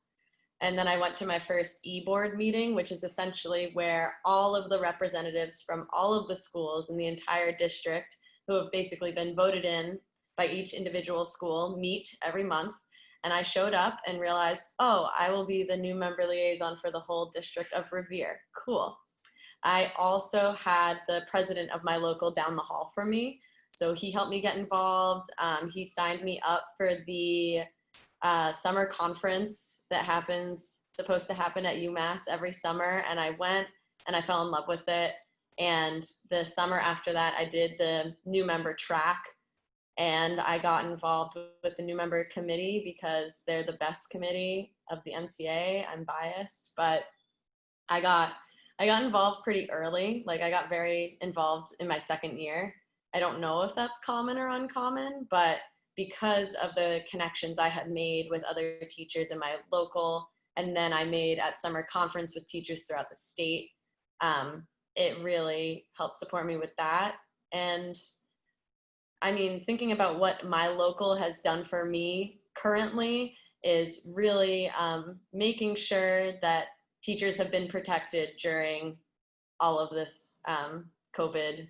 D: And then I went to my first e-board meeting, which is essentially where all of the representatives from all of the schools in the entire district who have basically been voted in by each individual school meet every month. And I showed up and realized, oh, I will be the new member liaison for the whole district of Revere. Cool. I also had the president of my local down the hall from me. So he helped me get involved. He signed me up for the summer conference that supposed to happen at UMass every summer. And I went and I fell in love with it. And the summer after that, I did the new member track. And I got involved with the new member committee because they're the best committee of the MTA. I'm biased, but I got involved pretty early. Like I got very involved in my second year. I don't know if that's common or uncommon, but because of the connections I had made with other teachers in my local, and then I made at summer conference with teachers throughout the state, it really helped support me with that. And I mean, thinking about what my local has done for me currently is really making sure that teachers have been protected during all of this COVID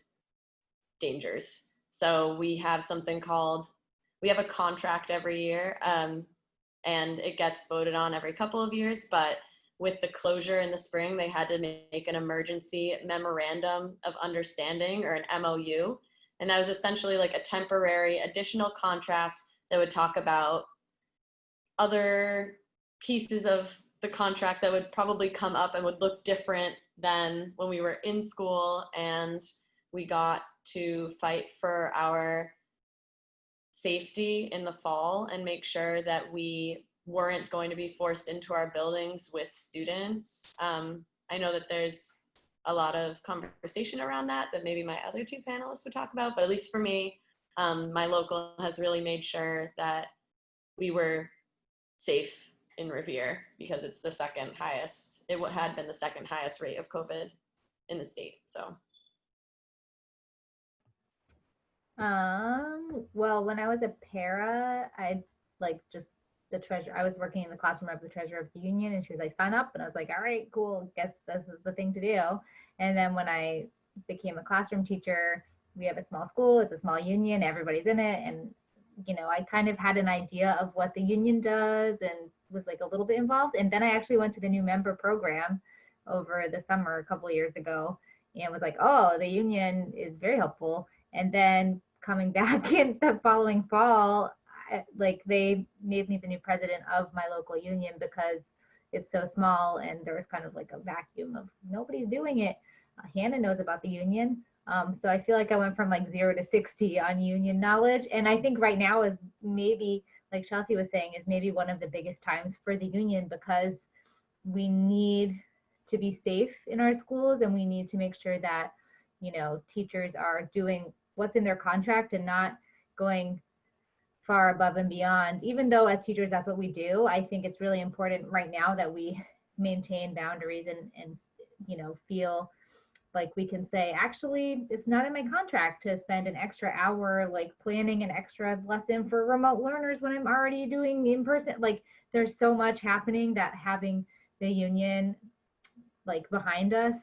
D: dangers. So we have a contract every year, and it gets voted on every couple of years, but with the closure in the spring, they had to make an emergency memorandum of understanding, or an MOU. And that was essentially like a temporary additional contract that would talk about other pieces of the contract that would probably come up and would look different than when we were in school, and we got to fight for our safety in the fall and make sure that we weren't going to be forced into our buildings with students. I know that there's a lot of conversation around that maybe my other two panelists would talk about, but at least for me, my local has really made sure that we were safe in Revere because it's the second highest, it had been the second highest rate of COVID in the state, so.
B: Well, when I was a para, I like just the treasurer, I was working in the classroom of the treasurer of the union, and she was like, sign up. And I was like, all right, cool. Guess this is the thing to do. And then when I became a classroom teacher, we have a small school, it's a small union, everybody's in it. And, you know, I kind of had an idea of what the union does and was like a little bit involved. And then I actually went to the new member program over the summer a couple of years ago and was like, oh, the union is very helpful. And then coming back in the following fall, like they made me the new president of my local union because it's so small and there was kind of like a vacuum of nobody's doing it. Hannah knows about the union. So I feel like I went from like 0 to 60 on union knowledge. And I think right now is maybe, like Chelsea was saying, is maybe one of the biggest times for the union because we need to be safe in our schools and we need to make sure that, you know, teachers are doing what's in their contract and not going far above and beyond. Even though as teachers, that's what we do, I think it's really important right now that we maintain boundaries and you know, feel like we can say, actually, it's not in my contract to spend an extra hour like planning an extra lesson for remote learners when I'm already doing in person. Like there's so much happening that having the union like behind us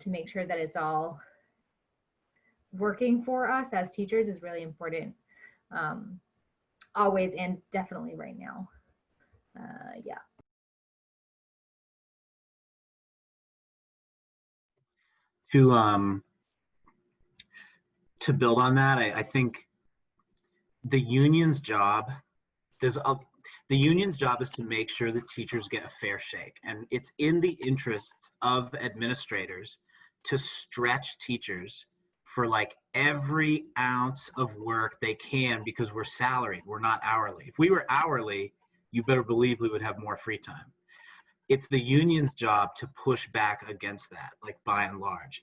B: to make sure that it's all working for us as teachers is really important. Always and definitely right now. Yeah.
C: To build on that, I think the union's job, the union's job is to make sure that teachers get a fair shake. And it's in the interest of administrators to stretch teachers for like every ounce of work they can because we're salaried, we're not hourly. If we were hourly, you better believe we would have more free time. It's the union's job to push back against that, like by and large.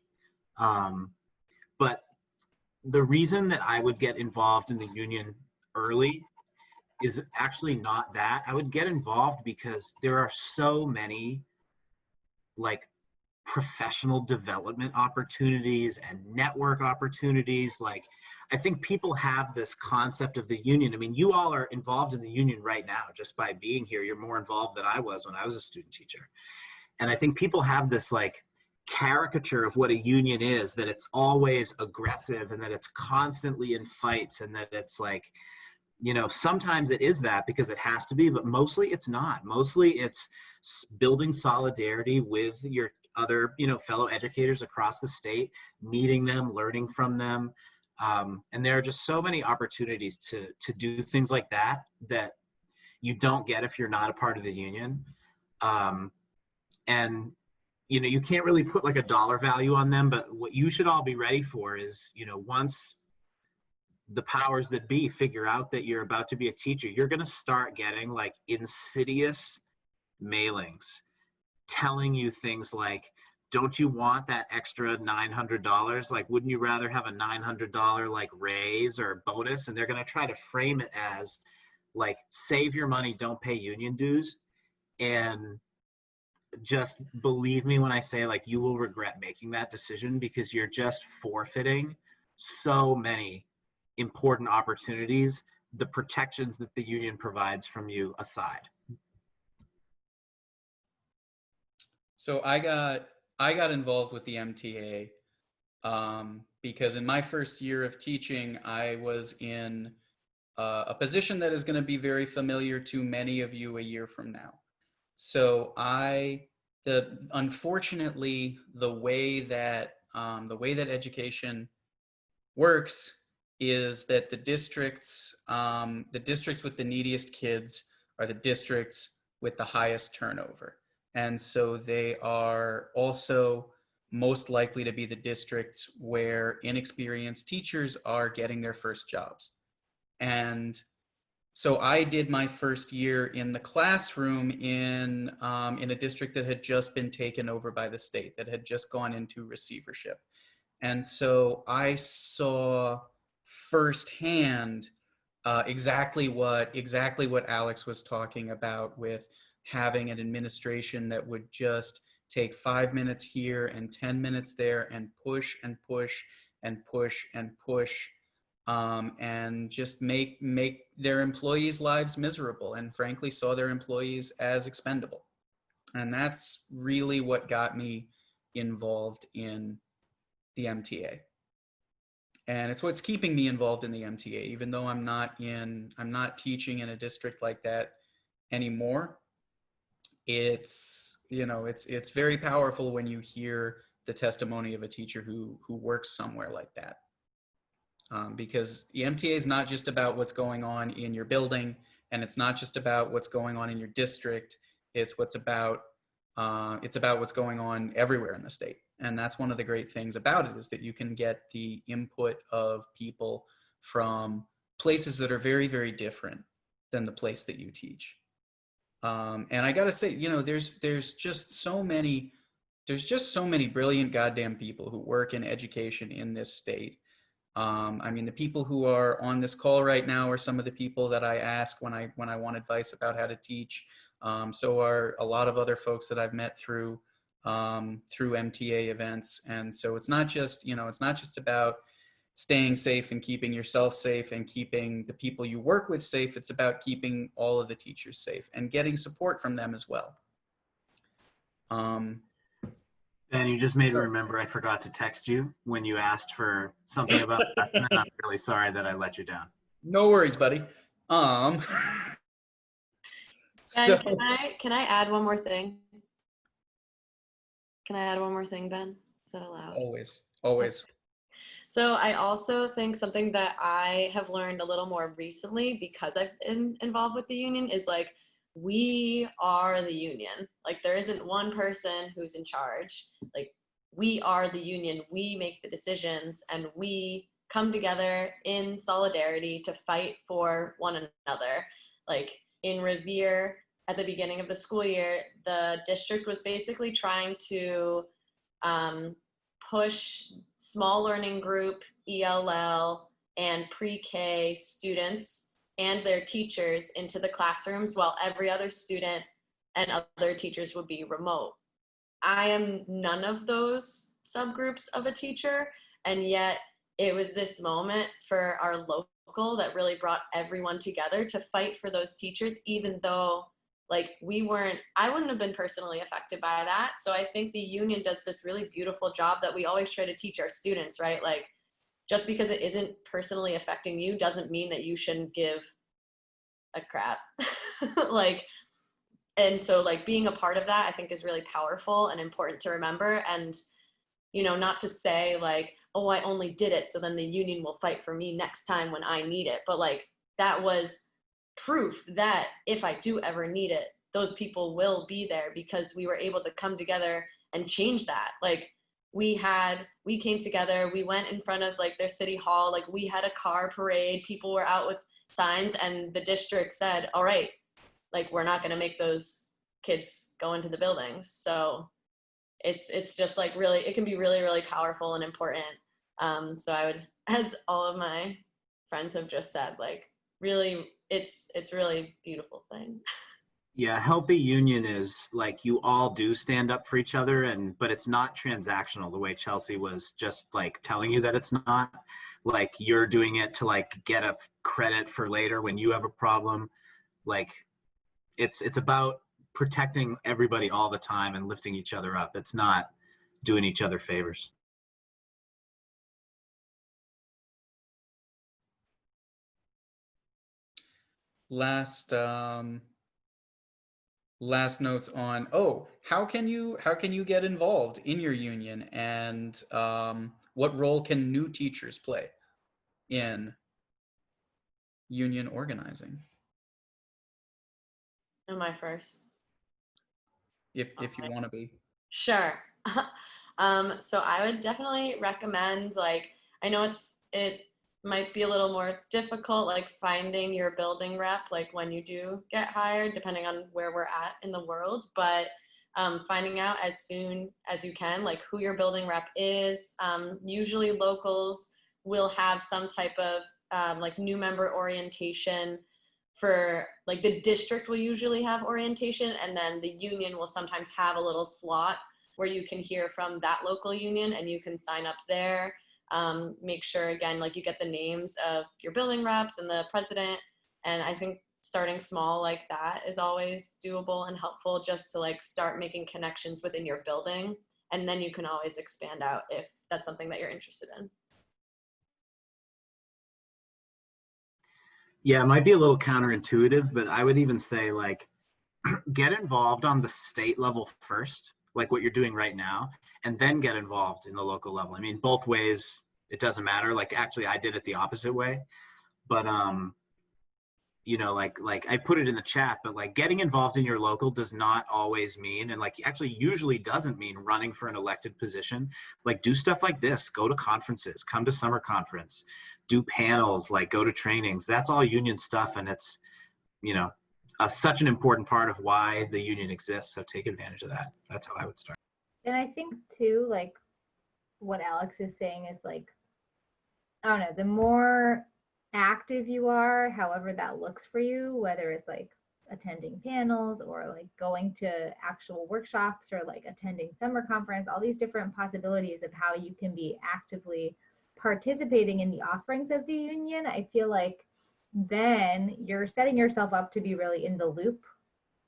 C: But the reason that I would get involved in the union early is actually not that. I would get involved because there are so many like professional development opportunities and network opportunities. Like, I think people have this concept of the union. I mean, you all are involved in the union right now just by being here. You're more involved than I was when I was a student teacher. And I think people have this like caricature of what a union is, that it's always aggressive and that it's constantly in fights and that it's like, you know, sometimes it is that because it has to be, but mostly it's not. Mostly it's building solidarity with your other, you know, fellow educators across the state, meeting them, learning from them. And there are just so many opportunities to do things like that that you don't get if you're not a part of the union. And, you know, you can't really put like a dollar value on them, but what you should all be ready for is, you know, once the powers that be figure out that you're about to be a teacher, you're going to start getting like insidious mailings telling you things like, don't you want that extra $900? Like, wouldn't you rather have a $900 like raise or bonus? And they're going to try to frame it as like, save your money, don't pay union dues. And just believe me when I say like, you will regret making that decision because you're just forfeiting so many important opportunities, the protections that the union provides from you aside.
A: So I got involved with the MTA because in my first year of teaching, I was in a position that is going to be very familiar to many of you a year from now. So unfortunately, the way that education works is that the districts with the neediest kids are the districts with the highest turnover. And so they are also most likely to be the districts where inexperienced teachers are getting their first jobs. And so I did my first year in the classroom in a district that had just been taken over by the state, that had just gone into receivership. And so I saw firsthand exactly what Alex was talking about, with having an administration that would just take 5 minutes here and 10 minutes there and push and push and push and push, and just make their employees' lives miserable, and frankly saw their employees as expendable. And that's really what got me involved in the MTA. And it's what's keeping me involved in the MTA, even though I'm not teaching in a district like that anymore. It's, it's very powerful when you hear the testimony of a teacher who works somewhere like that. Because the MTA is not just about what's going on in your building, and it's not just about what's going on in your district. It's about what's going on everywhere in the state. And that's one of the great things about it, is that you can get the input of people from places that are very, very different than the place that you teach. And I gotta say, there's just so many brilliant goddamn people who work in education in this state. I mean, the people who are on this call right now are some of the people that I ask when I want advice about how to teach. So are a lot of other folks that I've met through MTA events. And so it's not just about staying safe and keeping yourself safe and keeping the people you work with safe. It's about keeping all of the teachers safe and getting support from them as well.
C: Ben, you just made me remember I forgot to text you when you asked for something about assessment. I'm really sorry that I let you down.
A: No worries, buddy.
D: Ben,
A: So
D: can I add one more thing? Can I add one more thing, Ben? Is that allowed?
A: always.
D: So I also think something that I have learned a little more recently, because I've been involved with the union, is like, we are the union. Like, there isn't one person who's in charge. Like, we are the union. We make the decisions, and we come together in solidarity to fight for one another. Like, in Revere, at the beginning of the school year, the district was basically trying to push small learning group, ELL, and pre-K students and their teachers into the classrooms, while every other student and other teachers would be remote. I am none of those subgroups of a teacher, and yet it was this moment for our local that really brought everyone together to fight for those teachers, even though I wouldn't have been personally affected by that. So I think the union does this really beautiful job that we always try to teach our students, right? Like, just because it isn't personally affecting you doesn't mean that you shouldn't give a crap. And so being a part of that, I think, is really powerful and important to remember. And, not to say oh, I only did it so then the union will fight for me next time when I need it. But that was proof that if I do ever need it, those people will be there, because we were able to come together and change that. We came together, we went in front of their city hall, we had a car parade, people were out with signs, and the district said, all right, we're not going to make those kids go into the buildings. So it's just really, it can be really, really powerful and important. So I would, as all of my friends have just said, really, it's really beautiful thing.
C: Yeah, healthy union is you all do stand up for each other, but it's not transactional the way Chelsea was just telling you that it's not. You're doing it to get a credit for later when you have a problem. It's about protecting everybody all the time and lifting each other up. It's not doing each other favors.
A: Last notes on how can you get involved in your union, and what role can new teachers play in union organizing?
D: Am I first?
A: If you want to be.
D: Sure. So I would definitely recommend, like, I know it might be a little more difficult, like finding your building rep, like when you do get hired, depending on where we're at in the world, but finding out as soon as you can, like who your building rep is. Usually locals will have some type of like new member orientation for, like, the district will usually have orientation, and then the union will sometimes have a little slot where you can hear from that local union and you can sign up there. Make sure, again, like you get the names of your building reps and the president. And I think starting small like that is always doable and helpful, just to like start making connections within your building. And then you can always expand out if that's something that you're interested in.
C: Yeah, it might be a little counterintuitive, but I would even say, like, get involved on the state level first, like what you're doing right now, and then get involved in the local level. I mean, both ways, it doesn't matter. Like, actually, I did it the opposite way, but you know, like I put it in the chat, but like getting involved in your local does not always mean, and like actually usually doesn't mean, running for an elected position. Like, do stuff like this, go to conferences, come to summer conference, do panels, like go to trainings. That's all union stuff, and it's, you know, such an important part of why the union exists. So take advantage of that. That's how I would start.
B: And I think too, like what Alex is saying is, like, I don't know, the more active you are, however that looks for you, whether it's like attending panels or like going to actual workshops or like attending summer conference, all these different possibilities of how you can be actively participating in the offerings of the union, I feel like then you're setting yourself up to be really in the loop,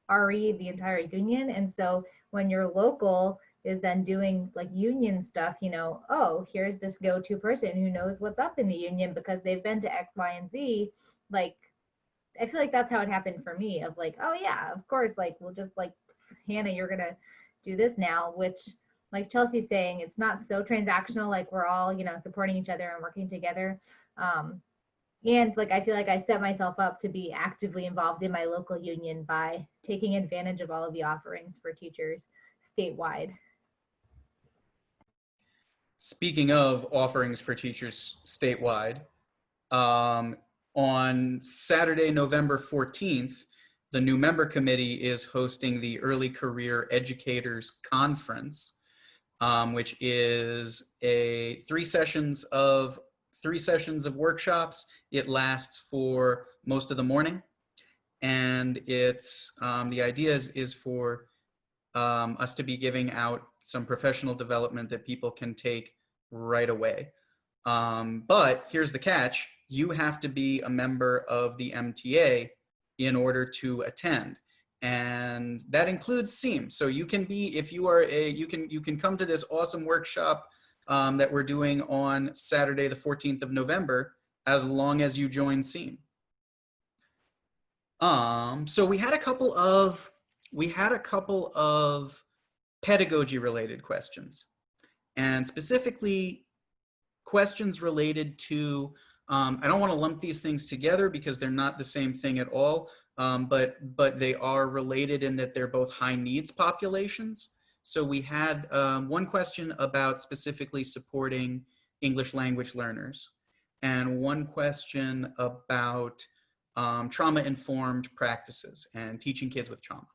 B: the entire union. And so when your local is then doing like union stuff, you know, oh, here's this go-to person who knows what's up in the union because they've been to X, Y, and Z. Like, I feel like that's how it happened for me, of like, oh yeah, of course, like, we'll just like, Hannah, you're gonna do this now, which, like Chelsea's saying, it's not so transactional, like we're all, you know, supporting each other and working together. And like, I feel like I set myself up to be actively involved in my local union by taking advantage of all of the offerings for teachers statewide.
A: Speaking of offerings for teachers statewide, on Saturday, November 14th, the New Member Committee is hosting the Early Career Educators Conference, which is three sessions of workshops. It lasts for most of the morning, and it's the idea is for us to be giving out some professional development that people can take right away. But here's the catch: you have to be a member of the MTA in order to attend, and that includes SEAM. So you can be, if you are you can come to this awesome workshop that we're doing on Saturday, the 14th of November, as long as you join SEAM. So we had a couple of pedagogy related questions, and specifically questions related to, I don't want to lump these things together because they're not the same thing at all, but they are related in that they're both high needs populations. So we had one question about specifically supporting English language learners, and one question about trauma-informed practices and teaching kids with trauma.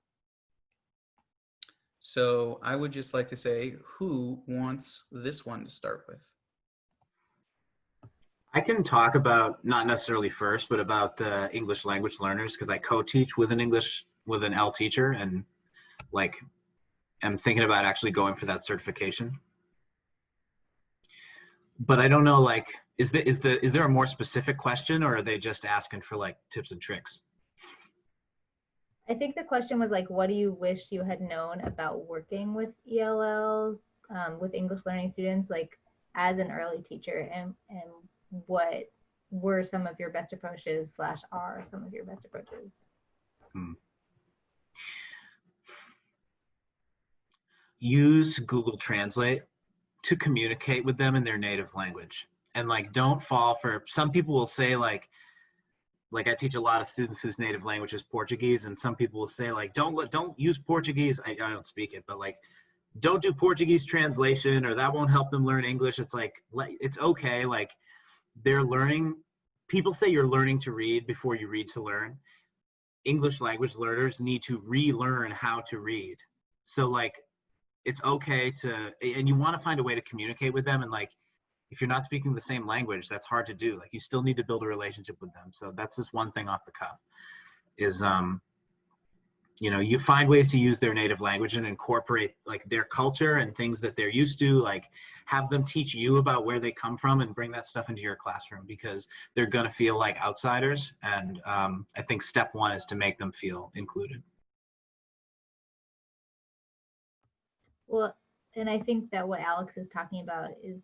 A: So I would just like to say, who wants this one to start with?
C: I can talk about, not necessarily first, but about the English language learners, because I co-teach with an L teacher, and like I'm thinking about actually going for that certification. But I don't know, like, is there a more specific question, or are they just asking for like tips and tricks?
B: I think the question was like, what do you wish you had known about working with ELL, with English learning students, like as an early teacher, and what were some of your best approaches / are some of your best approaches?
C: Use Google Translate to communicate with them in their native language. And like, don't fall for, some people will say like I teach a lot of students whose native language is Portuguese, and some people will say like, don't use Portuguese. I don't speak it, but like, don't do Portuguese translation, or that won't help them learn English. It's like, it's okay. Like, they're learning. People say you're learning to read before you read to learn. English language learners need to relearn how to read. So like, it's okay to, and you want to find a way to communicate with them. And like, if you're not speaking the same language, that's hard to do. Like, you still need to build a relationship with them. So that's just one thing off the cuff is, you know, you find ways to use their native language and incorporate like their culture and things that they're used to, like have them teach you about where they come from and bring that stuff into your classroom, because they're going to feel like outsiders. And I think step one is to make them feel included.
B: Well, and I think that what Alex is talking about is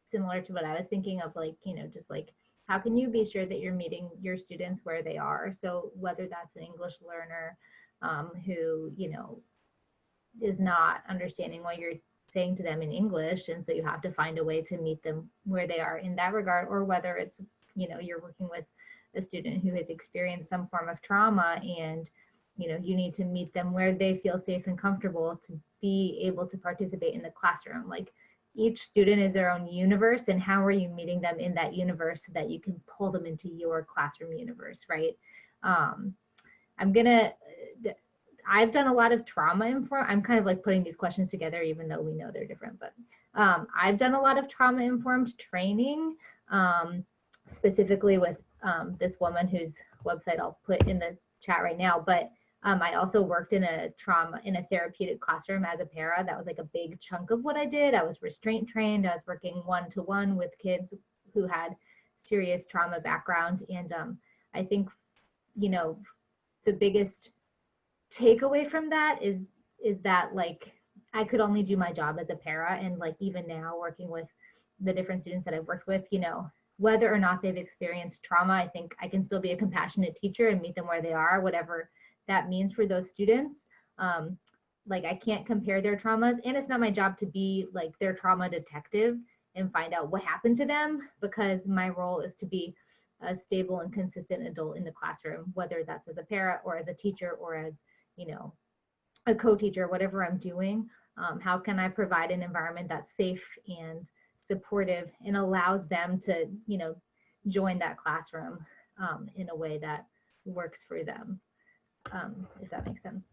B: similar to what I was thinking of, like, you know, just like, how can you be sure that you're meeting your students where they are? So whether that's an English learner who, you know, is not understanding what you're saying to them in English, and so you have to find a way to meet them where they are in that regard, or whether it's, you know, you're working with a student who has experienced some form of trauma, and, you know, you need to meet them where they feel safe and comfortable to be able to participate in the classroom. Like, each student is their own universe, and how are you meeting them in that universe so that you can pull them into your classroom universe, right? I've done a lot of trauma informed. I'm kind of like putting these questions together, even though we know they're different, but I've done a lot of trauma informed training, specifically with this woman whose website I'll put in the chat right now. But I also worked in a therapeutic classroom as a para. That was like a big chunk of what I did. I was restraint trained. I was working one-to-one with kids who had serious trauma background. And I think, you know, the biggest takeaway from that is that, like, I could only do my job as a para. And like, even now working with the different students that I've worked with, you know, whether or not they've experienced trauma, I think I can still be a compassionate teacher and meet them where they are, whatever that means for those students. Like, I can't compare their traumas, and it's not my job to be like their trauma detective and find out what happened to them, because my role is to be a stable and consistent adult in the classroom, whether that's as a para or as a teacher or as, you know, a co-teacher, whatever I'm doing. How can I provide an environment that's safe and supportive and allows them to, you know, join that classroom in a way that works for them, if that makes sense.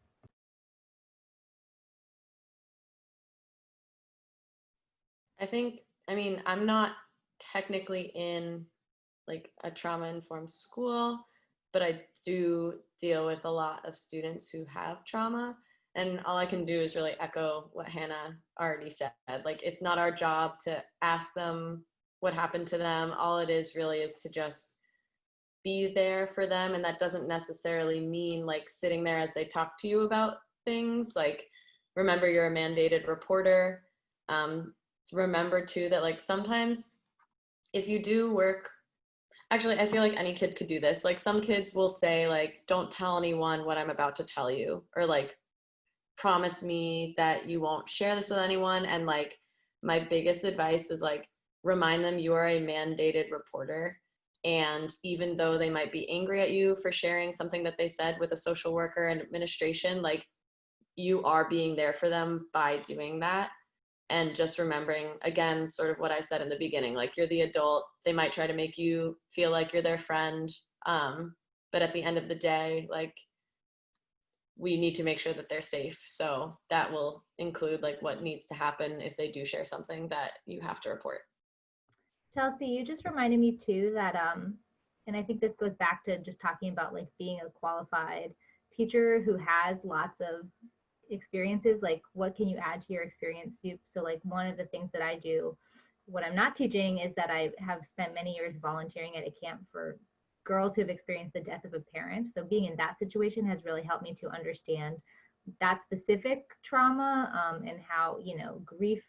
D: I mean, I'm not technically in like a trauma-informed school, but I do deal with a lot of students who have trauma. And all I can do is really echo what Hannah already said. Like, it's not our job to ask them what happened to them. All it is really is to just be there for them. And that doesn't necessarily mean like sitting there as they talk to you about things. Like, remember, you're a mandated reporter. Remember too that like sometimes if you do work, actually, I feel like any kid could do this. Like, some kids will say like, don't tell anyone what I'm about to tell you, or like, promise me that you won't share this with anyone. And like, my biggest advice is like, remind them you are a mandated reporter. And even though they might be angry at you for sharing something that they said with a social worker and administration, like, you are being there for them by doing that. And just remembering, again, sort of what I said in the beginning, like, you're the adult. They might try to make you feel like you're their friend. But at the end of the day, like, we need to make sure that they're safe. So that will include like what needs to happen if they do share something that you have to report.
B: Chelsea, you just reminded me too that, and I think this goes back to just talking about like being a qualified teacher who has lots of experiences. Like, what can you add to your experience soup? So like, one of the things that I do when I'm not teaching is that I have spent many years volunteering at a camp for girls who have experienced the death of a parent. So being in that situation has really helped me to understand that specific trauma, and how, you know, grief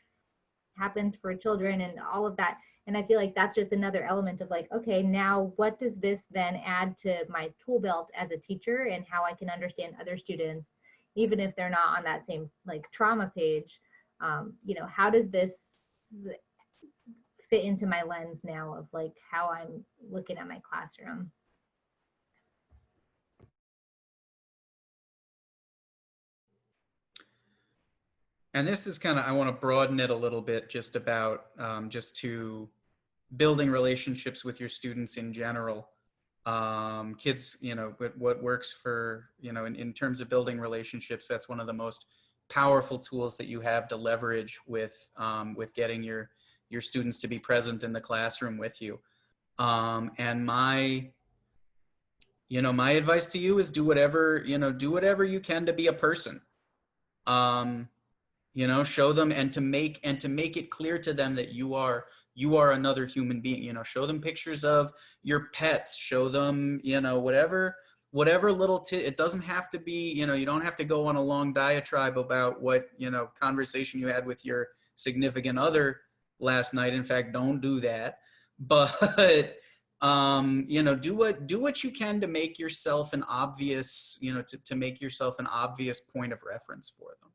B: happens for children and all of that. And I feel like that's just another element of like, okay, now what does this then add to my tool belt as a teacher, and how I can understand other students, even if they're not on that same like trauma page. You know, how does this fit into my lens now of like how I'm looking at my classroom?
A: And this is kind of, I want to broaden it a little bit just about, just to building relationships with your students in general. Kids, what works for, in terms of building relationships, that's one of the most powerful tools that you have to leverage with getting your students to be present in the classroom with you. And my advice to you is do whatever you can to be a person. Show them, and to make it clear to them that you are another human being. Show them pictures of your pets, show them, whatever little it doesn't have to be, you don't have to go on a long diatribe about what, conversation you had with your significant other last night. In fact, don't do that. But do what you can to make yourself an obvious, to make yourself an obvious point of reference for them.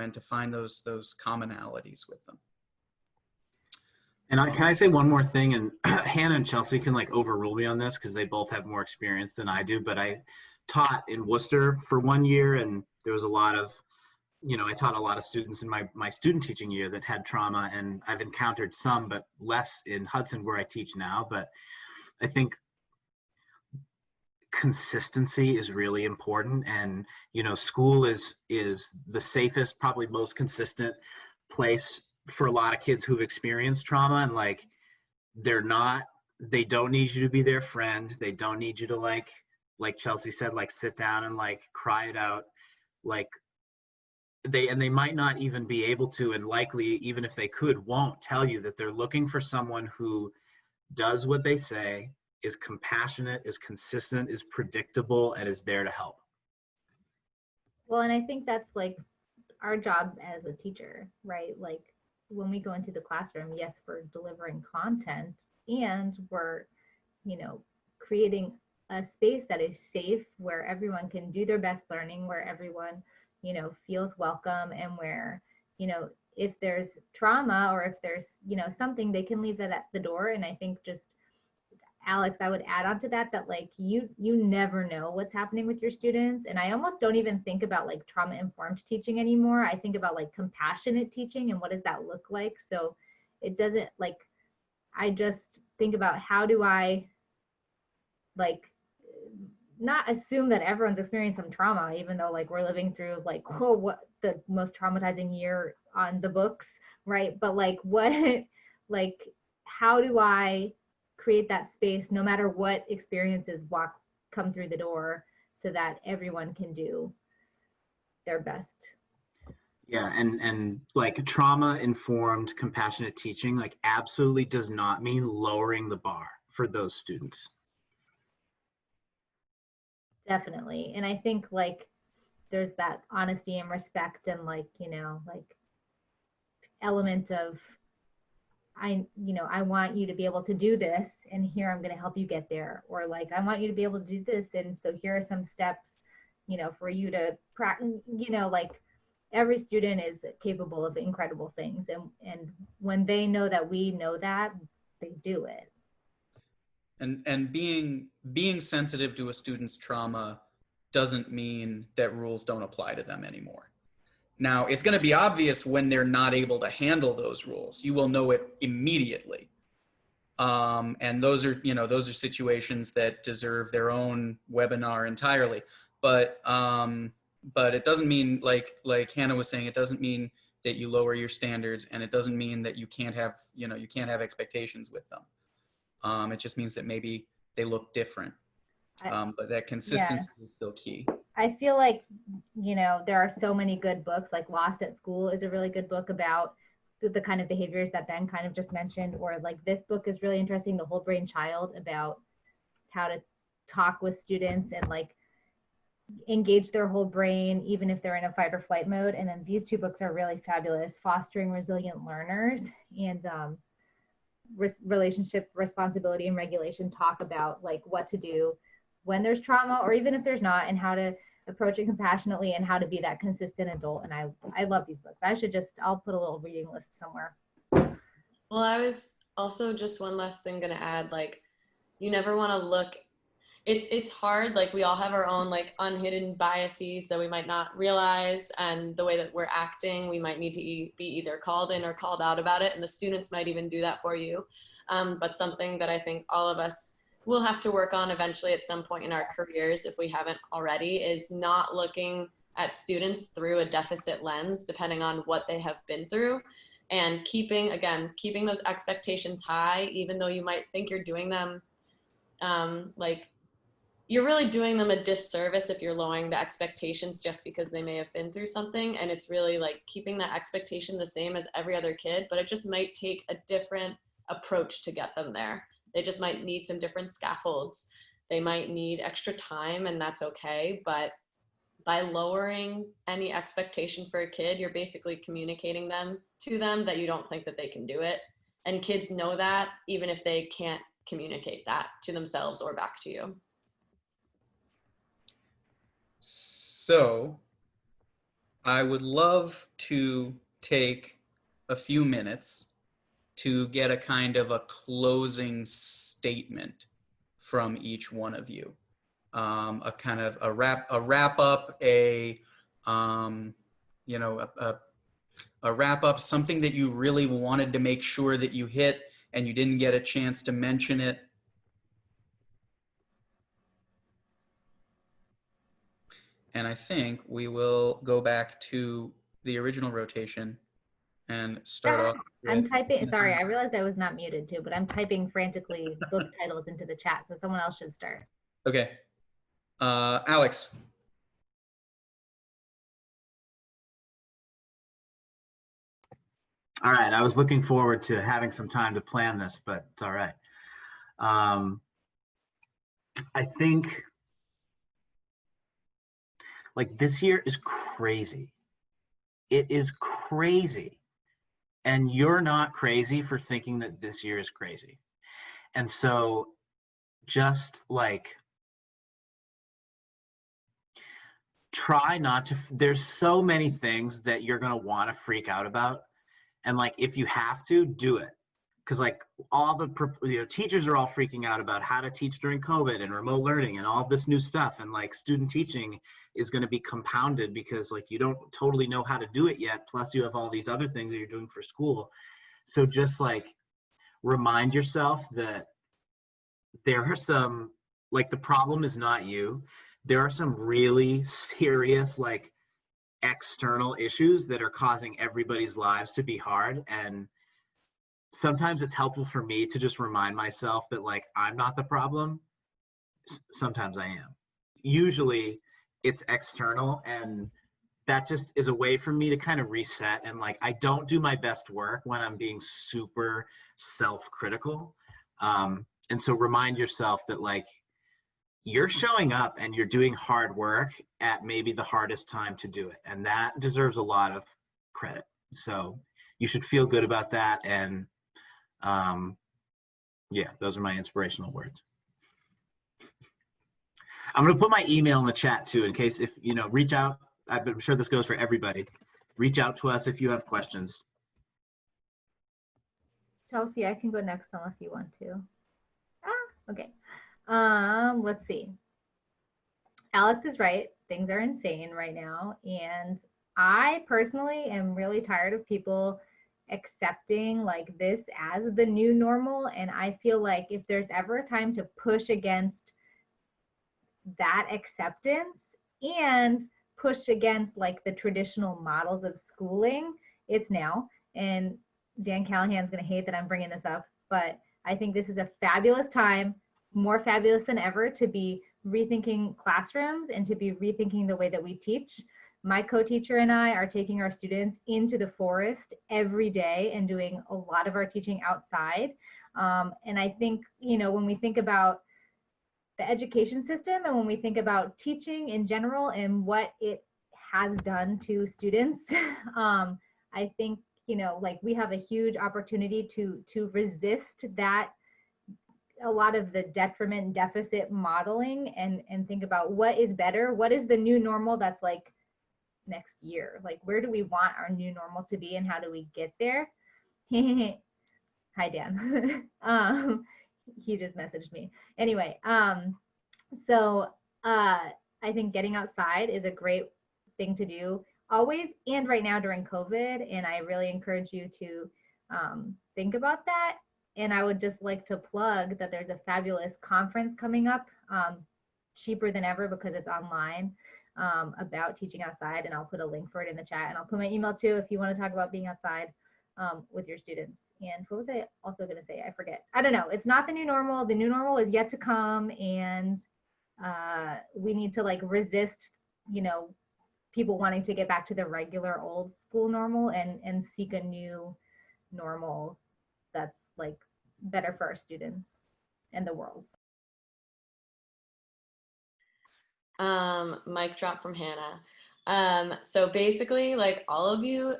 A: And to find those commonalities with them.
C: And can I say one more thing? And Hannah and Chelsea can overrule me on this because they both have more experience than I do. But I taught in Worcester for 1 year, and there was a lot of, I taught a lot of students in my student teaching year that had trauma, and I've encountered some, but less in Hudson where I teach now. But I think consistency is really important, and school is the safest, probably most consistent place for a lot of kids who've experienced trauma. And they don't need you to be their friend. They don't need you to like Chelsea said, sit down and cry it out. They might not even be able to, and likely even if they could, won't tell you that they're looking for someone who does what they say, is compassionate, is consistent, is predictable, and is there to help.
B: Well, and I think that's our job as a teacher, right? When we go into the classroom, yes, we're delivering content, and we're, creating a space that is safe, where everyone can do their best learning, where everyone, feels welcome, and where, if there's trauma or if there's, something, they can leave that at the door. And I think just, Alex, I would add on to that you never know what's happening with your students. And I almost don't even think about trauma-informed teaching anymore. I think about compassionate teaching, and what does that look like? So it doesn't I just think about, how do I not assume that everyone's experienced some trauma, even though we're living through what the most traumatizing year on the books, right? But what how do I create that space, no matter what experiences come through the door, so that everyone can do their best?
C: Yeah, and trauma-informed compassionate teaching absolutely does not mean lowering the bar for those students.
B: Definitely. And I think there's that honesty and respect, and element of, I want you to be able to do this, and here I'm going to help you get there. Or I want you to be able to do this, and so here are some steps, for you to practice. Every student is capable of incredible things, and when they know that we know that, they do it.
A: And being sensitive to a student's trauma doesn't mean that rules don't apply to them anymore. Now, it's going to be obvious when they're not able to handle those rules. You will know it immediately. And those are situations that deserve their own webinar entirely. But it doesn't mean, like Hannah was saying, it doesn't mean that you lower your standards, and it doesn't mean that you can't have expectations with them. It just means that maybe they look different. But that consistency is still key.
B: I feel there are so many good books, Lost at School is a really good book about the kind of behaviors that Ben kind of just mentioned, or this book is really interesting, The Whole Brain Child, about how to talk with students and engage their whole brain, even if they're in a fight or flight mode. And then these two books are really fabulous, Fostering Resilient Learners and Relationship Responsibility and Regulation, talk about what to do when there's trauma, or even if there's not, and how to approach it compassionately, and how to be that consistent adult. And I love these books. I'll put a little reading list somewhere.
D: Well, I was also just one last thing going to add, you never want to look, it's hard. Like we all have our own like unhidden biases that we might not realize, and the way that we're acting, we might need to be either called in or called out about it, and the students might even do that for you. But something that I think all of us will have to work on eventually at some point in our careers, if we haven't already, is not looking at students through a deficit lens, depending on what they have been through, and keeping those expectations high, even though you might think you're doing them like you're really doing them a disservice if you're lowering the expectations just because they may have been through something. And it's really like keeping that expectation the same as every other kid, but it just might take a different approach to get them there. They just might need some different scaffolds. They might need extra time, and that's okay. But by lowering any expectation for a kid, you're basically communicating to them that you don't think that they can do it. And kids know that, even if they can't communicate that to themselves or back to you.
A: So I would love to take a few minutes to get a kind of a closing statement from each one of you. A kind of a wrap up, a wrap up, something that you really wanted to make sure that you hit and you didn't get a chance to mention it. And I think we will go back to the original rotation and start off with...
B: I'm typing, sorry, I realized I was not muted too, but I'm typing frantically book titles into the chat, so someone else should start.
A: Okay. Alex.
C: All right, I was looking forward to having some time to plan this, but it's all right. I think like this year is crazy. It is crazy. And you're not crazy for thinking that this year is crazy. And so just like try not to, there's so many things that you're going to want to freak out about. And like, if you have to, do it. Because like all the teachers are all freaking out about how to teach during COVID and remote learning and all this new stuff. And like student teaching is going to be compounded because like you don't totally know how to do it yet. Plus you have all these other things that you're doing for school. So just like remind yourself that there are some, like the problem is not you. There are some really serious like external issues that are causing everybody's lives to be hard. And sometimes it's helpful for me to just remind myself that like I'm not the problem. Sometimes I am. Usually it's external, and that just is a way for me to kind of reset. And like I don't do my best work when I'm being super self-critical. And so remind yourself that like you're showing up and you're doing hard work at maybe the hardest time to do it, and that deserves a lot of credit. So you should feel good about that. And yeah, those are my inspirational words. I'm going to put my email in the chat too, in case if, reach out. I'm sure this goes for everybody. Reach out to us if you have questions.
B: Chelsea, I can go next unless you want to. Okay. Let's see. Alex is right. Things are insane right now. And I personally am really tired of people accepting like this as the new normal. And I feel like if there's ever a time to push against that acceptance and push against like the traditional models of schooling, it's now. And Dan Callahan's going to hate that I'm bringing this up, but I think this is a fabulous time, more fabulous than ever, to be rethinking classrooms and to be rethinking the way that we teach. My co-teacher and I are taking our students into the forest every day and doing a lot of our teaching outside. And I think, when we think about the education system and when we think about teaching in general and what it has done to students, I think, like we have a huge opportunity to resist that, a lot of the detriment and deficit modeling, and think about what is better, what is the new normal that's like next year, like where do we want our new normal to be and how do we get there? Hi Dan. He just messaged me. Anyway, So I think getting outside is a great thing to do always and right now during COVID. And I really encourage you to think about that. And I would just like to plug that there's a fabulous conference coming up, cheaper than ever because it's online, about teaching outside. And I'll put a link for it in the chat. And I'll put my email too if you want to talk about being outside with your students. And what was I also going to say? I forget. I don't know. It's not the new normal. The new normal is yet to come. And we need to like resist, people wanting to get back to the regular old school normal and seek a new normal that's like better for our students and the world.
D: Mic drop from Hannah. So basically, like, all of you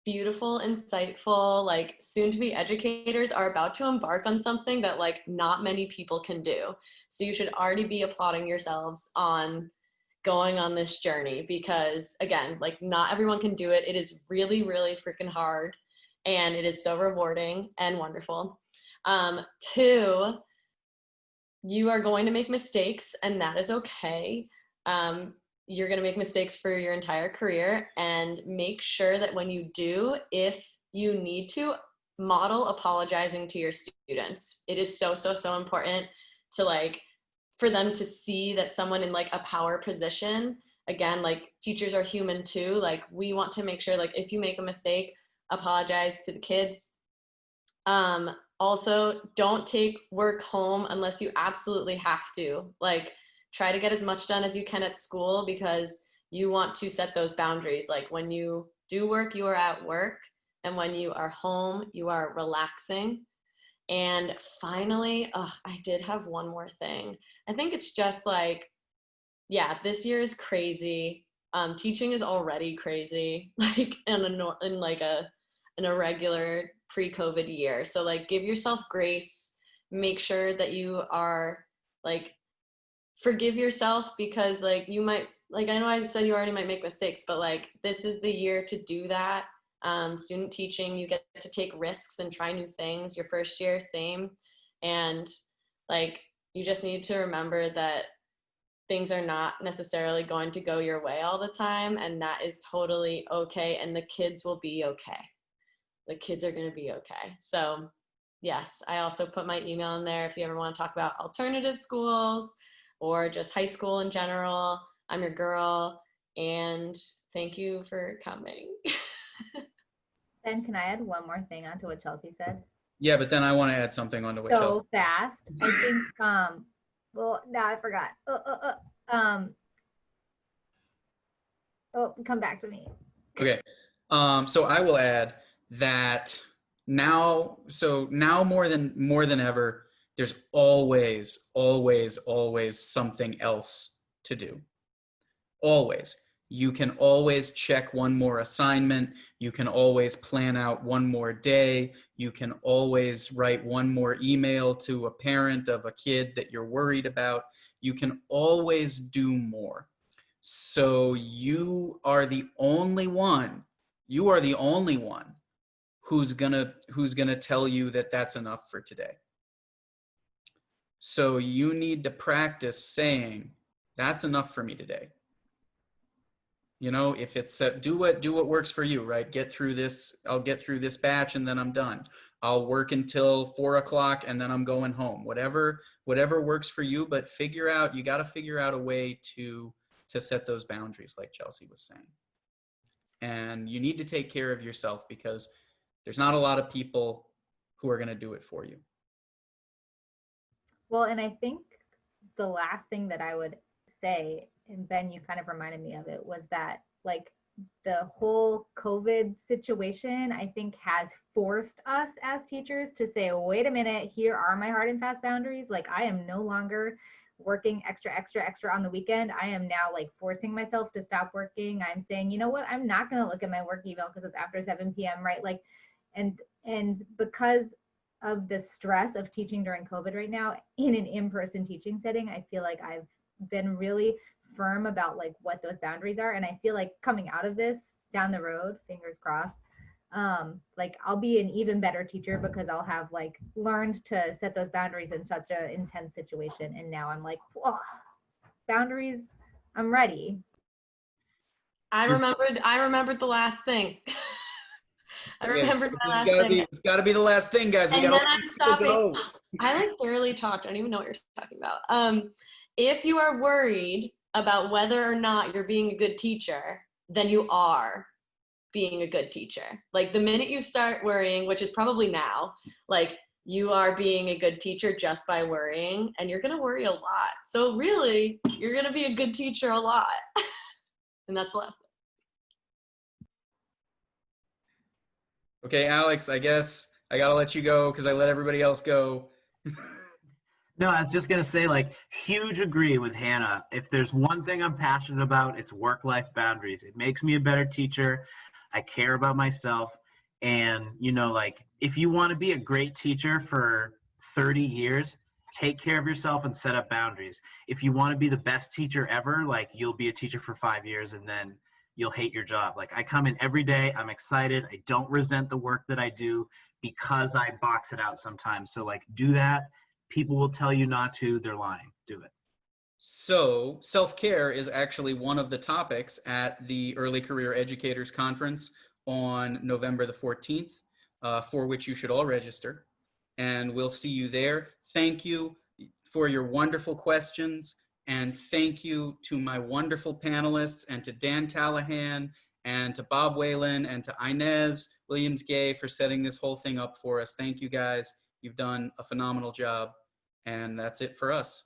D: beautiful, insightful, like, soon-to-be educators are about to embark on something that like not many people can do. So you should already be applauding yourselves on going on this journey, because again, like, not everyone can do it. It is really, really freaking hard, and it is so rewarding and wonderful. Two, you are going to make mistakes, and that is okay. You're going to make mistakes for your entire career, and make sure that when you do, if you need to, model apologizing to your students. It is so, so, so important to like, for them to see that someone in like a power position, again, like, teachers are human too. Like, we want to make sure, like, if you make a mistake, apologize to the kids. Also, don't take work home unless you absolutely have to. Like, try to get as much done as you can at school, because you want to set those boundaries. Like, when you do work, you are at work, and when you are home, you are relaxing. And finally, I did have one more thing. I think it's just like, yeah, this year is crazy. Teaching is already crazy, like in a regular pre-COVID year. So like, give yourself grace. Make sure that you are like, forgive yourself, because like, you might, like, I know I said you already might make mistakes, but like, this is the year to do that. Student teaching, you get to take risks and try new things. Your first year, same. And like, you just need to remember that things are not necessarily going to go your way all the time, and that is totally okay. And the kids will be okay. The kids are going to be okay. So yes, I also put my email in there if you ever want to talk about alternative schools or just high school in general. I'm your girl, and thank you for coming.
B: Ben, can I add one more thing onto what Chelsea said?
A: Yeah, but then I want to add something onto what Chelsea.
B: So fast. I think well, now I forgot. Come back to me.
A: Okay. So I will add that now more than ever, there's always something else to do. Always. You can always check one more assignment. You can always plan out one more day. You can always write one more email to a parent of a kid that you're worried about. You can always do more. So you are the only one who's gonna tell you that that's enough for today. So you need to practice saying, that's enough for me today. If it's do what works for you, right? Get through this. I'll get through this batch and then I'm done. I'll work until 4 o'clock and then I'm going home. Whatever works for you, but you got to figure out a way to set those boundaries, like Chelsea was saying. And you need to take care of yourself, because there's not a lot of people who are going to do it for you.
B: Well, and I think the last thing that I would say, and Ben, you kind of reminded me of it, was that like the whole COVID situation, I think, has forced us as teachers to say, wait a minute, here are my hard and fast boundaries. Like, I am no longer working extra on the weekend. I am now like forcing myself to stop working. I'm saying, you know what, I'm not going to look at my work email because it's after 7 p.m. right? Like, and because of the stress of teaching during COVID right now in an in-person teaching setting, I feel like I've been really firm about like what those boundaries are. And I feel like coming out of this down the road, fingers crossed, like I'll be an even better teacher because I'll have like learned to set those boundaries in such an intense situation. And now I'm like, whoa, boundaries, I'm ready.
D: I remembered the last thing. I remembered my last thing.
A: It's gotta be the last thing, guys. We
D: And
A: gotta
D: then
A: let
D: I'm
A: these people
D: stopping.
A: go.
D: I like barely talked. I don't even know what you're talking about. If you are worried about whether or not you're being a good teacher, then you are being a good teacher. Like the minute you start worrying, which is probably now, like you are being a good teacher just by worrying, and you're gonna worry a lot. So really, you're gonna be a good teacher a lot. And that's the lesson.
A: Okay, Alex, I guess I gotta let you go because I let everybody else go.
C: No, I was just gonna say, like, huge agree with Hannah. If there's one thing I'm passionate about, it's work-life boundaries. It makes me a better teacher. I care about myself. And, you know, like, if you want to be a great teacher for 30 years, take care of yourself and set up boundaries. If you want to be the best teacher ever, like, you'll be a teacher for 5 years and then you'll hate your job. Like, I come in every day. I'm excited. I don't resent the work that I do because I box it out sometimes. So, like, do that. People will tell you not to. They're lying. Do it.
A: So self-care is actually one of the topics at the Early Career Educators Conference on November the 14th, for which you should all register. And we'll see you there. Thank you for your wonderful questions. And thank you to my wonderful panelists and to Dan Callahan and to Bob Whalen and to Inez Williams-Gay for setting this whole thing up for us. Thank you guys. You've done a phenomenal job. And that's it for us.